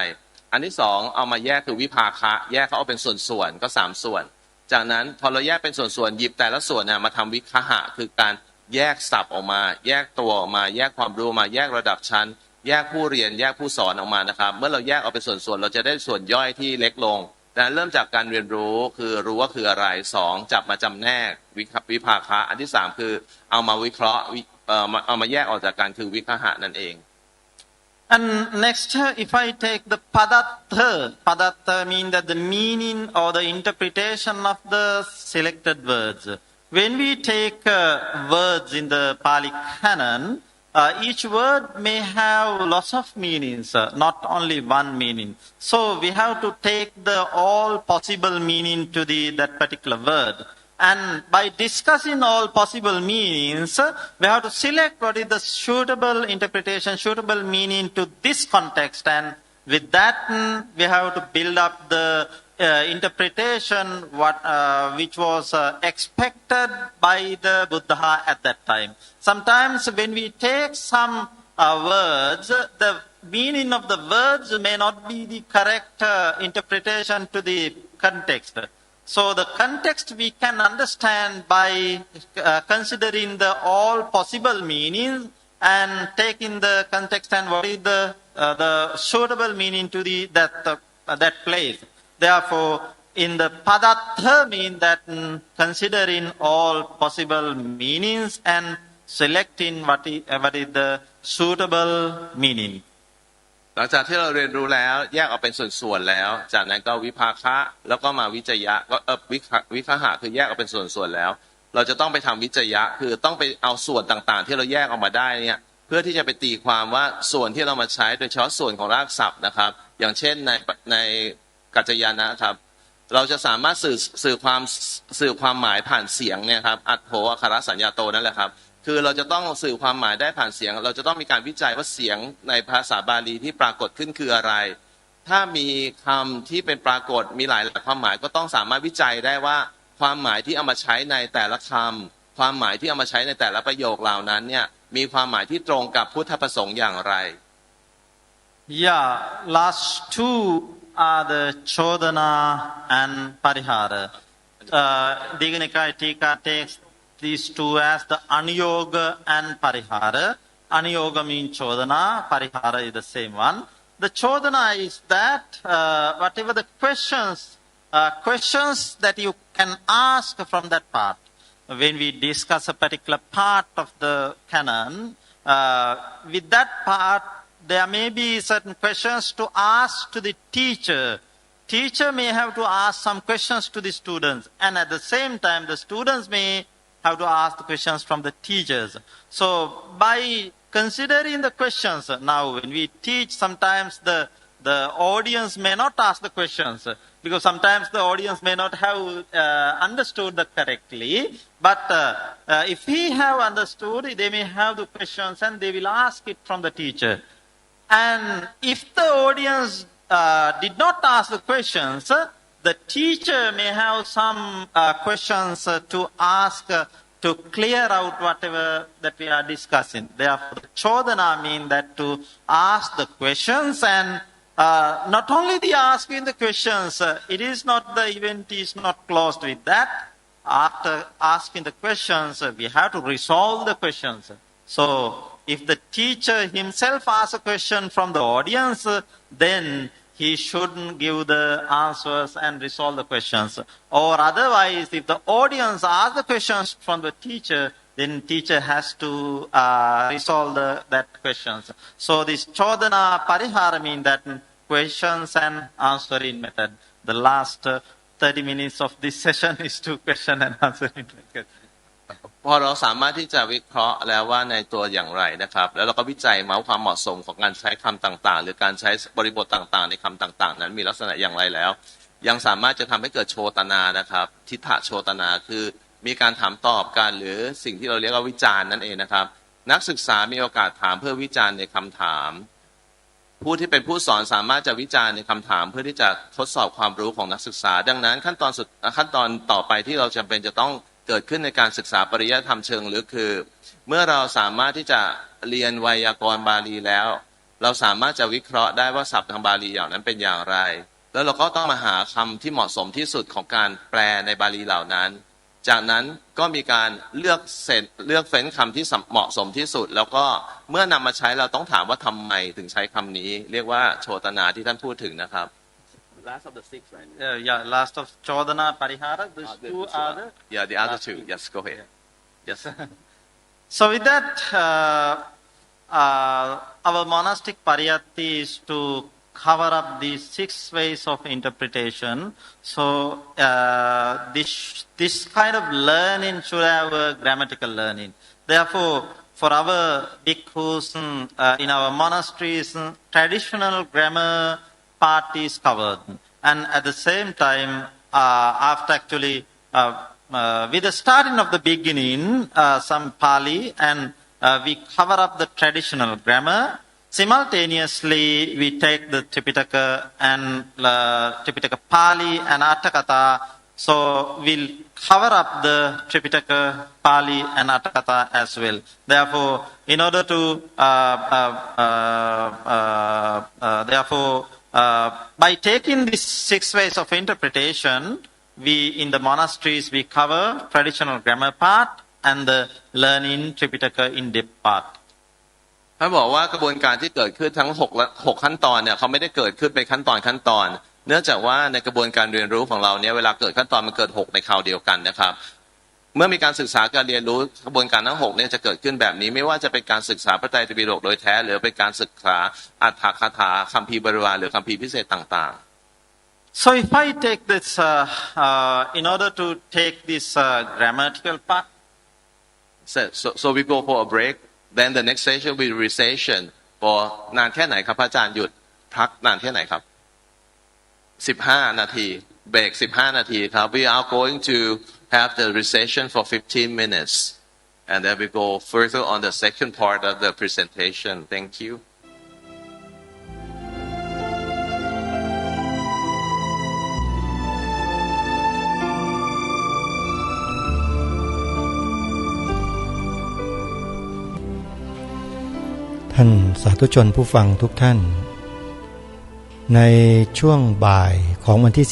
อันที่สองเอามาแยกคือวิภาคะแยกเขาเอาเป็นส่วนๆก็3ส่วนจากนั้นพอเราแยกเป็นส่วนๆหยิบแต่ละส่วนเนี่ยมาทำวิคหะคือการแยกศัพท์ออกมาแยกตัวออกมาแยกความรู้มาแยกระดับชั้นแยกผู้เรียนแยกผู้สอนออกมานะครับเมื่อเราแยกเอาเป็นส่วนๆเราจะได้ส่วนย่อยที่เล็กลงดังนั้นเริ่มจากการเรียนรู้คือรู้ว่าคืออะไร2จับมาจำแนกวิภาคะอันที่3คือเอามาวิเคราะห์เอามาแยกออกจากกันคือวิคหะนั่นเองAnd next, if I take the padattha means that the meaning or the interpretation of the selected words. When we take words in the Pali Canon, each word may have lots of meanings, not only one meaning. So we have to take the all possible meaning to that particular word. And by discussing all possible meanings, we have to select what is the suitable interpretation, suitable meaning to this context. And with that, we have to build up the interpretation which was expected by the Buddha at that time. Sometimes when we take some words, the meaning of the words may not be the correct interpretation to the context. So the context we can understand by considering the all possible meanings and taking the context and what is the suitable meaning to that place. Therefore, in the padattha mean that considering all possible meanings and selecting what is the suitable meaning. หลังจากที่เราเรียนรู้แล้วแยกออกเป็นส่วนๆแล้วจากนั้นก็วิภาคะแล้วก็มาวิจยะก็วิคหะคือแยกออกเป็นส่วนๆแล้วเราจะต้องไปทำวิจยะคือต้องไปเอาส่วนต่างๆที่เราแยกออกมาได้เนี่ยเพื่อที่จะไปตีความว่าส่วนที่เรามาใช้โดยเฉพาะส่วนของรากศัพท์นะครับอย่างเช่นในกัจจยานะครับเราจะสามารถสื่อความหมายผ่านเสียงเนี่ยครับอัตโธอัครสัญญาโตนั่นแหละครับคือเราจะต้องสื่อความหมายได้ผ่านเสียงเราจะต้องมีการวิจัยว่าเสียงในภาษาบาลีที่ปรากฏขึ้นคืออะไรถ้ามีคำที่เป็นปรากฏมีหลายความหมายก็ต้องสามารถวิจัยได้ว่าความหมายที่เอามาใช้ในแต่ละคำความหมายที่เอามาใช้ในแต่ละประโยคเหล่านั้นเนี่ยมีความหมายที่ตรงกับพุทธประสงค์อย่างไร Yeah, last two are the Chodana and Parihara. Diganikaya Tika takes these two as the Aniyoga and Parihara. Aniyoga means Chodana, Parihara is the same one. The Chodana is that whatever the questions that you can ask from that part. When we discuss a particular part of the canon, with that part, there may be certain questions to ask to the teacher. Teacher may have to ask some questions to the students, and at the same time, the students may have to ask the questions from the teachers. So, by considering the questions, now when we teach, sometimes the audience may not ask the questions, because sometimes the audience may not have understood that correctly. But if he have understood, they may have the questions and they will ask it from the teacher. And if the audience did not ask the questions, the teacher may have some questions to ask to clear out whatever that we are discussing. Therefore, the Chodana means that to ask the questions and not only the asking the questions, it is not the event is not closed with that. after asking the questions, we have to resolve the questions. So, if the teacher himself asks a question from the audience, then he shouldn't give the answers and resolve the questions. Or otherwise, if the audience asks the questions from the teacher, then teacher has to resolve that questions. So this Chodana Parihara means that questions and answering method. The last 30 minutes of this session is to question and answering method. พอเราสามารถที่จะวิเคราะห์แล้วว่าในตัวอย่างไรนะครับแล้วเราก็วิจัยมาความเหมาะสมของการใช้คำต่างๆหรือการใช้บริบทต่างๆในคำต่างๆนั้นมีลักษณะอย่างไรแล้วยังสามารถจะทำให้เกิดโชตนานะครับทิฏฐโชตนาคือมีการถามตอบกันหรือสิ่งที่เราเรียกว่าวิจารณ์นั่นเองนะครับนักศึกษามีโอกาสถามเพื่อวิจารณ์ในคำถามผู้ที่เป็นผู้สอนสามารถจะวิจารณ์ในคำถามเพื่อที่จะทดสอบความรู้ของนักศึกษาดังนั้นขั้นตอนต่อไปที่เราจำเป็นจะต้องเกิดขึ้นในการศึกษาปริยัติธรรมเชิงลึกคือเมื่อเราสามารถที่จะเรียนไวยากรณ์บาลีแล้วเราสามารถจะวิเคราะห์ได้ว่าศัพท์ทางบาลีอย่างนั้นเป็นอย่างไรแล้วเราก็ต้องมาหาคำที่เหมาะสมที่สุดของการแปลในบาลีเหล่านั้นจากนั้นก็มีการเลือกเฟ้นคำที่เหมาะสมที่สุดแล้วก็เมื่อนำมาใช้เราต้องถามว่าทำไมถึงใช้คำนี้เรียกว่าโชตนาที่ท่านพูดถึงนะครับ Last of the six, right? Last of Chodana Parihara. These two are the... Yeah, the other two. Yes, go ahead. Yes. So with that, our monastic pariyatti is to cover up these 6 ways of interpretation. So this kind of learning should have a grammatical learning. Therefore, for our bhikkhus in our monasteries, traditional grammar part is covered, and at the same time, after actually with the starting of the beginning, some Pali, and we cover up the traditional grammar. Simultaneously, we take the Tripitaka and Tripitaka Pali and Atthakatha. So we'll cover up the Tripitaka, Pali, and Atthakatha as well. Therefore, in order to by taking these 6 ways of interpretation, we in the monasteries we cover traditional grammar part and the learning Tripitaka in depth part. ท่านบอกว่ากระบวนการที่เกิดขึ้นทั้ง6ขั้นตอนเนี่ยเขาไม่ได้เกิดขึ้นเป็นขั้นตอนเนื่องจากว่าในกระบวนการเรียนรู้ของเราเนี่ยเวลาเกิดขั้นตอนมันเกิด6ในคราวเดียวกันนะครับเมื่อมีการศึกษาการเรียนรู้กระบวนการทั้ง6เนี่ยจะเกิดขึ้นแบบนี้ไม่ว่าจะเป็นการศึกษาพระไตรปิฎกโดยแท้หรือเป็นการศึกษาอัตถคาถาคัมภีร์บริวารหรือคัมภีร์พิเศษต่างๆ So if I take this in order to take this grammatical part, so we go for a break. Then the next session will be recession for นานแค่ไหนครับพระอาจารย์หยุดพักนานแค่ไหนครับ15 นาทีเบรก15 นาทีครับ We are going to have the recession for 15 minutes and then we go further on the second part of the presentation. Thank you. ท่านสาธุชนผู้ฟังทุกท่านในช่วงบ่ายของวันที่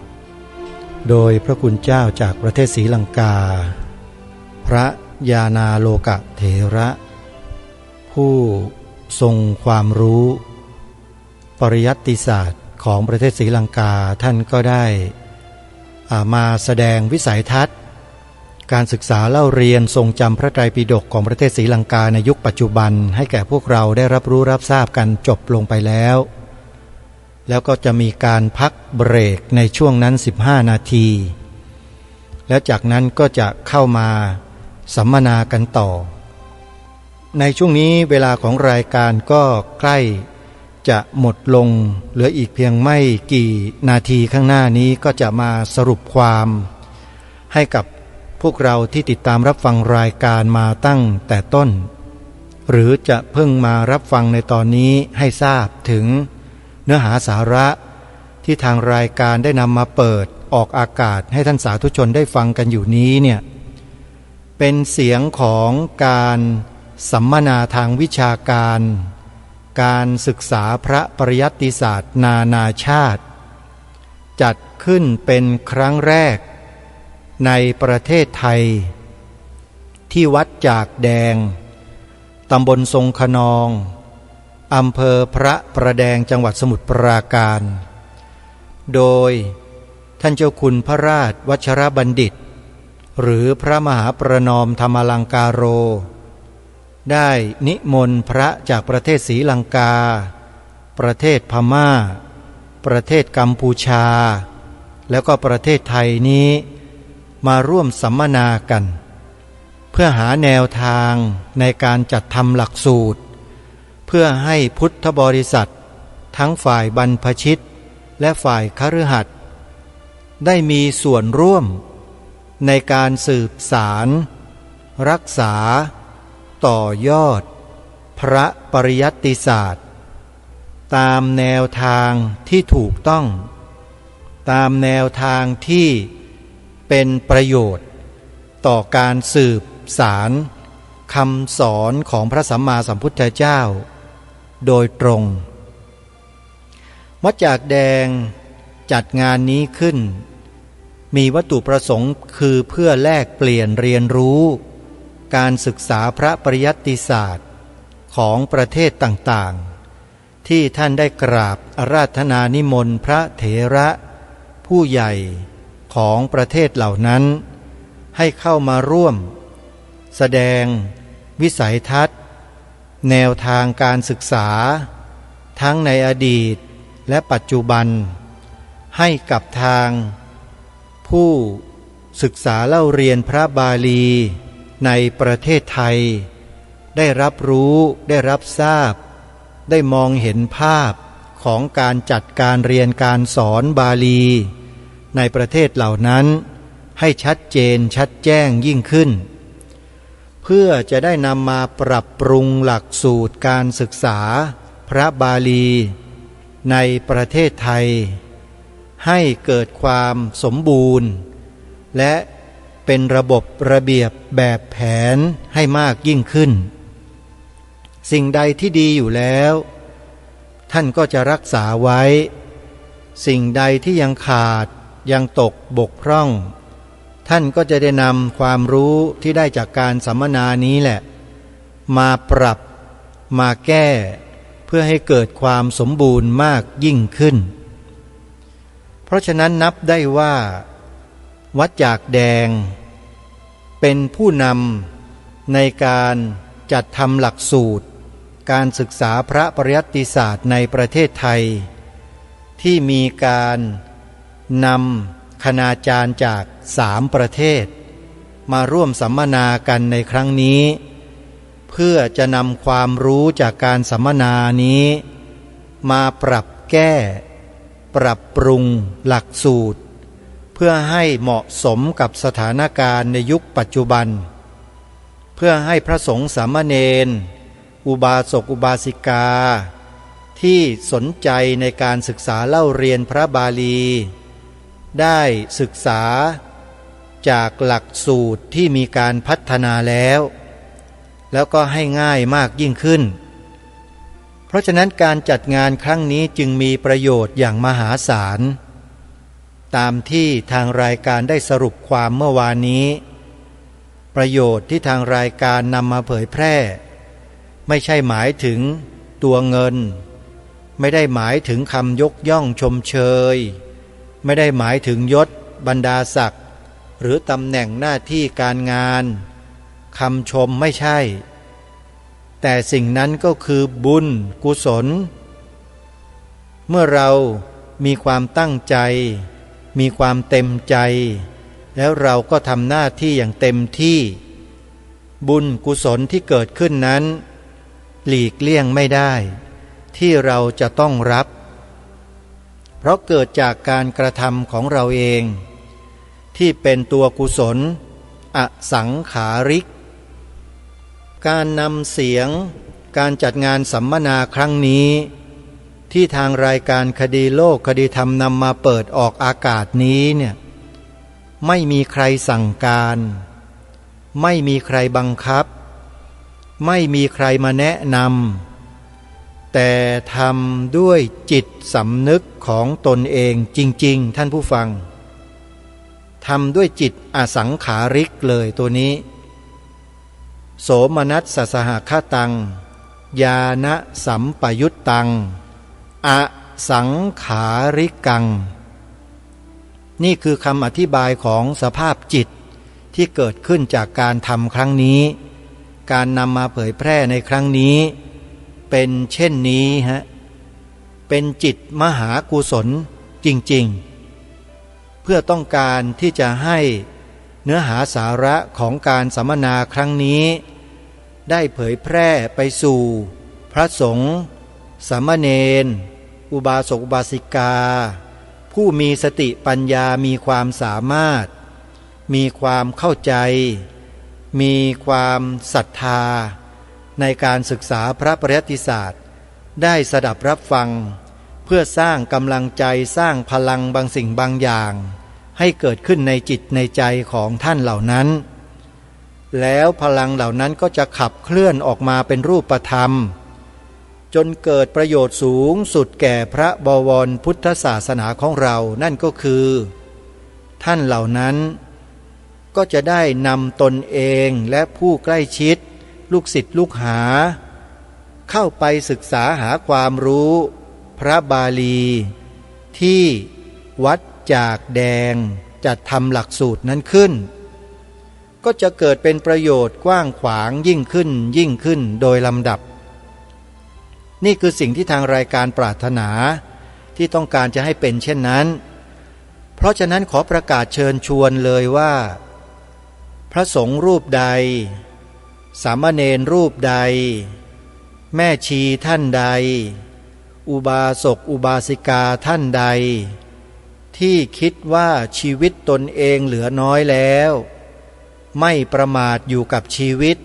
13โดยพระคุณเจ้าจากประเทศศรีลังกาพระยานาโลกเถระผู้ทรงความรู้ปริยัติศาสตร์ของประเทศศรีลังกาท่านก็ได้มาแสดงวิสัยทัศน์การศึกษาเล่าเรียนทรงจำพระไตรปิฎกของประเทศศรีลังกาในยุคปัจจุบันให้แก่พวกเราได้รับรู้รับทราบกันจบลงไปแล้วก็จะมีการพักเบรกในช่วงนั้น15 นาทีแล้วจากนั้นก็จะเข้ามาสัมมนากันต่อในช่วงนี้เวลาของรายการก็ใกล้จะหมดลงเหลืออีกเพียงไม่กี่นาทีข้างหน้านี้ก็จะมาสรุปความให้กับพวกเราที่ติดตามรับฟังรายการมาตั้งแต่ต้นหรือจะเพิ่งมารับฟังในตอนนี้ให้ทราบถึงเนื้อหาสาระที่ทางรายการได้นำมาเปิดออกอากาศให้ท่านสาธุชนได้ฟังกันอยู่นี้เนี่ยเป็นเสียงของการสัมมนาทางวิชาการการศึกษาพระปริยัติศาสตร์นานาชาติจัดขึ้นเป็นครั้งแรก ในประเทศไทยที่วัดจากแดงตำบลทรงขนองอำเภอพระประแดงจังหวัดสมุทรปราการโดยท่านเจ้าคุณพระราชวชิรบัณฑิตหรือพระมหาประนอมธรรมลังกาโรได้นิมนต์พระจากประเทศศรีลังกาประเทศพม่าประเทศกัมพูชาแล้วก็ประเทศไทยนี้มาร่วมสัมมนากันเพื่อหาแนวทางในการจัดทำหลักสูตรเพื่อให้พุทธบริษัททั้งฝ่ายบรรพชิตและฝ่ายคฤหัสถ์ได้มีส่วนร่วมในการสืบสารรักษาต่อยอดพระปริยัติศาสตร์ตามแนวทางที่ถูกต้องตามแนวทางที่เป็นประโยชน์ต่อการสืบสารคำสอนของพระสัมมาสัมพุทธเจ้าโดยตรงวัดจากแดงจัดงานนี้ขึ้นมีวัตถุประสงค์คือเพื่อแลกเปลี่ยนเรียนรู้การศึกษาพระปริยัติศาสตร์ของประเทศต่างๆที่ท่านได้กราบอาราธนานิมนต์พระเถระผู้ใหญ่ของประเทศเหล่านั้นให้เข้ามาร่วมแสดงวิสัยทัศน์แนวทางการศึกษาทั้งในอดีตและปัจจุบันให้กับทางผู้ศึกษาเล่าเรียนพระบาลีในประเทศไทยได้รับรู้ได้รับทราบได้มองเห็นภาพของการจัดการเรียนการสอนบาลีในประเทศเหล่านั้นให้ชัดเจนชัดแจ้งยิ่งขึ้นเพื่อจะได้นำมาปรับปรุงหลักสูตรการศึกษาพระบาลีในประเทศไทยให้เกิดความสมบูรณ์และเป็นระบบระเบียบแบบแผนให้มากยิ่งขึ้นสิ่งใดที่ดีอยู่แล้วท่านก็จะรักษาไว้สิ่งใดที่ยังขาดยังตกบกพร่องท่านก็จะได้นำความรู้ที่ได้จากการสัมมนานี้แหละมาปรับมาแก้เพื่อให้เกิดความสมบูรณ์มากยิ่งขึ้นเพราะฉะนั้นนับได้ว่าวัดจากแดงเป็นผู้นำในการจัดทำหลักสูตรการศึกษาพระปริยัติศาสตร์ในประเทศไทยที่มีการนำคณาจารย์จาก3 ประเทศมาร่วมสัมมนากันในครั้งนี้เพื่อจะนำความรู้จากการสัมมนานี้มาปรับแก้ปรับปรุงหลักสูตรเพื่อให้เหมาะสมกับสถานการณ์ในยุคปัจจุบันเพื่อให้พระสงฆ์สามเณรอุบาสกอุบาสิกาที่สนใจในการศึกษาเล่าเรียนพระบาลีได้ศึกษาจากหลักสูตรที่มีการพัฒนาแล้วก็ให้ง่ายมากยิ่งขึ้นเพราะฉะนั้นการจัดงานครั้งนี้จึงมีประโยชน์อย่างมหาศาลตามที่ทางรายการได้สรุปความเมื่อวานนี้ประโยชน์ที่ทางรายการนำมาเผยแพร่ไม่ใช่หมายถึงตัวเงินไม่ได้หมายถึงคำยกย่องชมเชยไม่ได้หมายถึงยศบรรดาศักดิ์หรือตำแหน่งหน้าที่การงานคำชมไม่ใช่แต่สิ่งนั้นก็คือบุญกุศลเมื่อเรามีความตั้งใจมีความเต็มใจแล้วเราก็ทำหน้าที่อย่างเต็มที่บุญกุศลที่เกิดขึ้นนั้นหลีกเลี่ยงไม่ได้ที่เราจะต้องรับเพราะเกิดจากการกระทำของเราเองที่เป็นตัวกุศลอสังขาริกการนำเสียงการจัดงานสัมมนาครั้งนี้ที่ทางรายการคดีโลกคดีธรรมนำมาเปิดออกอากาศนี้เนี่ยไม่มีใครสั่งการไม่มีใครบังคับไม่มีใครมาแนะนำแต่ทำด้วยจิตสำนึกของตนเองจริงๆท่านผู้ฟังท ทำด้วยจิตอสังขาริกเลยตัวนี้โสมนัสสสหคตังญาณสัมปยุตตังอสังขาริกังนี่คือคำอธิบายของสภาพจิตที่เกิดขึ้นจากการทำครั้งนี้การนำมาเผยแพร่ในครั้งนี้เป็นเช่นนี้ฮะเป็นจิตมหากุศลจริงๆเพื่อต้องการที่จะให้เนื้อหาสาระของการสัมมนาครั้งนี้ได้เผยแพร่ไปสู่พระสงฆ์สามเณรอุบาสกอุบาสิกาผู้มีสติปัญญามีความสามารถมีความเข้าใจมีความศรัทธาในการศึกษาพระปริยัติศาสตร์ได้สดับรับฟังเพื่อสร้างกำลังใจสร้างพลังบางสิ่งบางอย่างให้เกิดขึ้นในจิตในใจของท่านเหล่านั้นแล้วพลังเหล่านั้นก็จะขับเคลื่อนออกมาเป็นรูปธรรมจนเกิดประโยชน์สูงสุดแก่พระบวรพุทธศาสนาของเรานั่นก็คือท่านเหล่านั้นก็จะได้นำตนเองและผู้ใกล้ชิดลูกศิษย์ลูกหาเข้าไปศึกษาหาความรู้พระบาลีที่วัดจากแดงจัดทำหลักสูตรนั้นขึ้นก็จะเกิดเป็นประโยชน์กว้างขวางยิ่งขึ้นโดยลำดับนี่คือสิ่งที่ทางรายการปรารถนาที่ต้องการจะให้เป็นเช่นนั้นเพราะฉะนั้นขอประกาศเชิญชวนเลยว่าพระสงฆ์รูปใดสามเณรรูปใดแม่ชีท่านใดอุบาสกอุบาสิกาท่านใดที่คิดว่าชีวิตตนเองเหลือน้อยแล้วไม่ประมาทอยู่กับชีวิต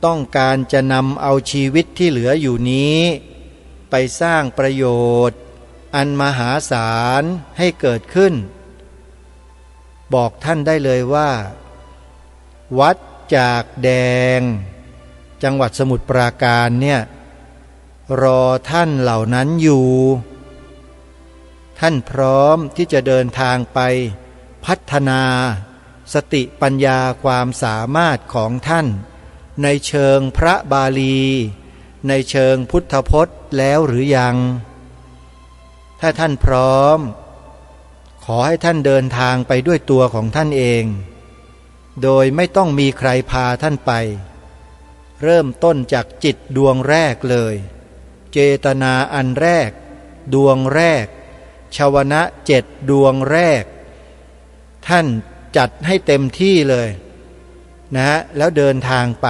ต้องการจะนำเอาชีวิตที่เหลืออยู่นี้ไปสร้างประโยชน์อันมหาศาลให้เกิดขึ้นบอกท่านได้เลยว่าวัดจากแดงจังหวัดสมุทรปราการเนี่ยรอท่านเหล่านั้นอยู่ท่านพร้อมที่จะเดินทางไปพัฒนาสติปัญญาความสามารถของท่านในเชิงพระบาลีในเชิงพุทธพจน์แล้วหรือยังถ้าท่านพร้อมขอให้ท่านเดินทางไปด้วยตัวของท่านเองโดยไม่ต้องมีใครพาท่านไปเริ่มต้นจากจิตดวงแรกเลยเจตนาอันแรกดวงแรกชวนะ7ดวงแรกท่านจัดให้เต็มที่เลยนะแล้วเดินทางไ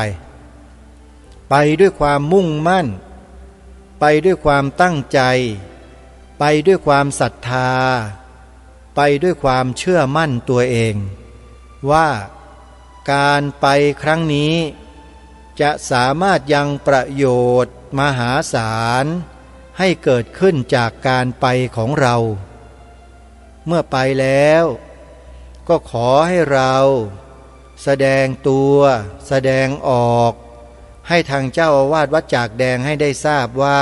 ปด้วยความมุ่งมั่นไปด้วยความตั้งใจไปด้วยความศรัทธาไปด้วยความเชื่อมั่นตัวเองว่าการไปครั้งนี้จะสามารถยังประโยชน์มหาศาลให้เกิดขึ้นจากการไปของเราเมื่อไปแล้วก็ขอให้เราแสดงตัวแสดงออกให้ทางเจ้าอาวาสวัดจากแดงให้ได้ทราบว่า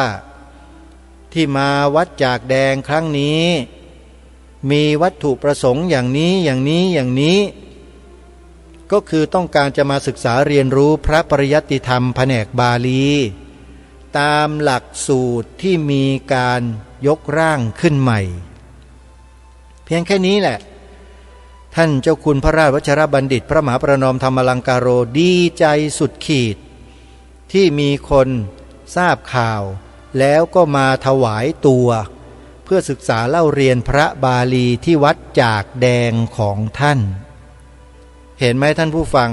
ที่มาวัดจากแดงครั้งนี้มีวัตถุประสงค์อย่างนี้ก็คือต้องการจะมาศึกษาเรียนรู้พระปริยัติธรรมแผนกบาลีตามหลักสูตรที่มีการยกร่างขึ้นใหม่เพียงแค่นี้แหละท่านเจ้าคุณพระราชวชิรบัณฑิตพระมหาประนอมธรรมลังการโรดีใจสุดขีดที่มีคนทราบข่าวแล้วก็มาถวายตัวเพื่อศึกษาเล่าเรียนพระบาลีที่วัดจากแดงของท่านเห็นไหมท่านผู้ฟัง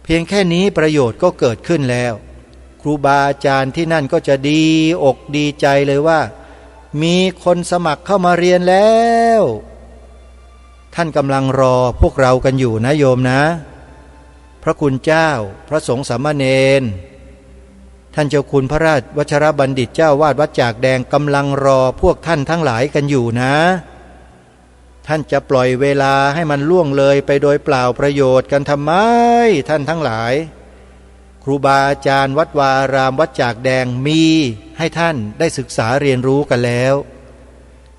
เพียงแค่นี้ประโยชน์ก็เกิดขึ้นแล้วครูบาอาจารย์ที่นั่นก็จะดีอกดีใจเลยว่ามีคนสมัครเข้ามาเรียนแล้วท่านกำลังรอพวกเรากันอยู่นะโยมนะพระคุณเจ้าพระสงฆ์สามเณรท่านเจ้าคุณพระราชวชิรบัณฑิตเจ้าวาดวัดจากแดงกำลังรอพวกท่านทั้งหลายกันอยู่นะท่านจะปล่อยเวลาให้มันล่วงเลยไปโดยเปล่าประโยชน์กันทำไมท่านทั้งหลายครูบาอาจารย์วัดวารามวัดจากแดงมีให้ท่านได้ศึกษาเรียนรู้กันแล้ว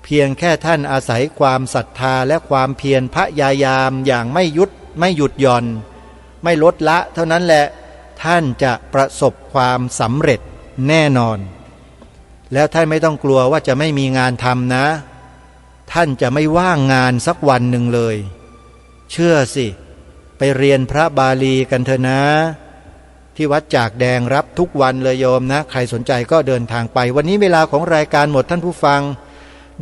เพียงแค่ท่านอาศัยความศรัทธาและความเพียรพยายามอย่างไม่หยุดหย่อนไม่ลดละเท่านั้นแหละท่านจะประสบความสำเร็จแน่นอนแล้วท่านไม่ต้องกลัวว่าจะไม่มีงานทำนะท่านจะไม่ว่างงานสักวันหนึ่งเลยเชื่อสิไปเรียนพระบาลีกันเถอะนะที่วัดจากแดงรับทุกวันเลยโยมนะใครสนใจก็เดินทางไปวันนี้เวลาของรายการหมดท่านผู้ฟัง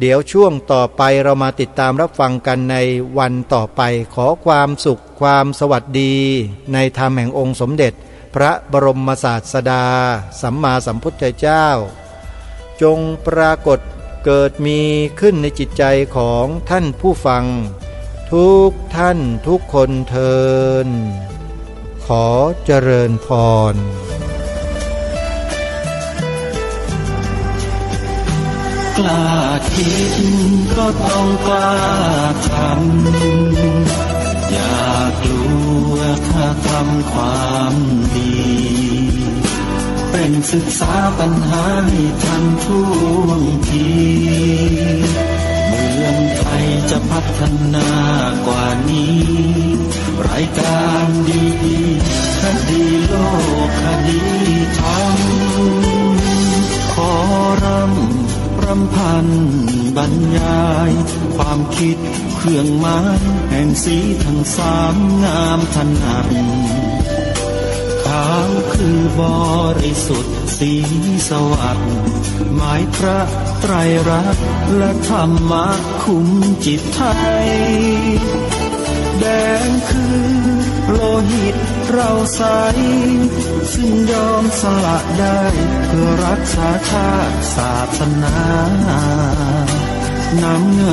เดี๋ยวช่วงต่อไปเรามาติดตามรับฟังกันในวันต่อไปขอความสุขความสวัสดีในธรรมแห่งองค์สมเด็จพระบรมศาสดาสัมมาสัมพุทธเจ้าจงปรากฏเกิดมีขึ้นในจิตใจของท่านผู้ฟังทุกท่านทุกคนเทินขอเจริญพรกล้าคิดก็ต้องกล้าทำอย่ากลัวถ้าทำความดีเป็นศึกษาปัญหาให้ทันท่วงทีเมืองไทยจะพัฒนากว่านี้รายการดีคดีโลกคดีธรรมขอรำพันบรรยายความคิดเครื่องหมายแห่งสีทั้งสามงามถนัดขาวคือบริสุทธิ์สีสวัสดิ์หมายพระไตรรัตน์และธรรมะคุมจิตไทยแดงคือโลหิตเราใสซึ่งยอมสละได้เพื่อรักษาชาติศาสนาน้ำเงิน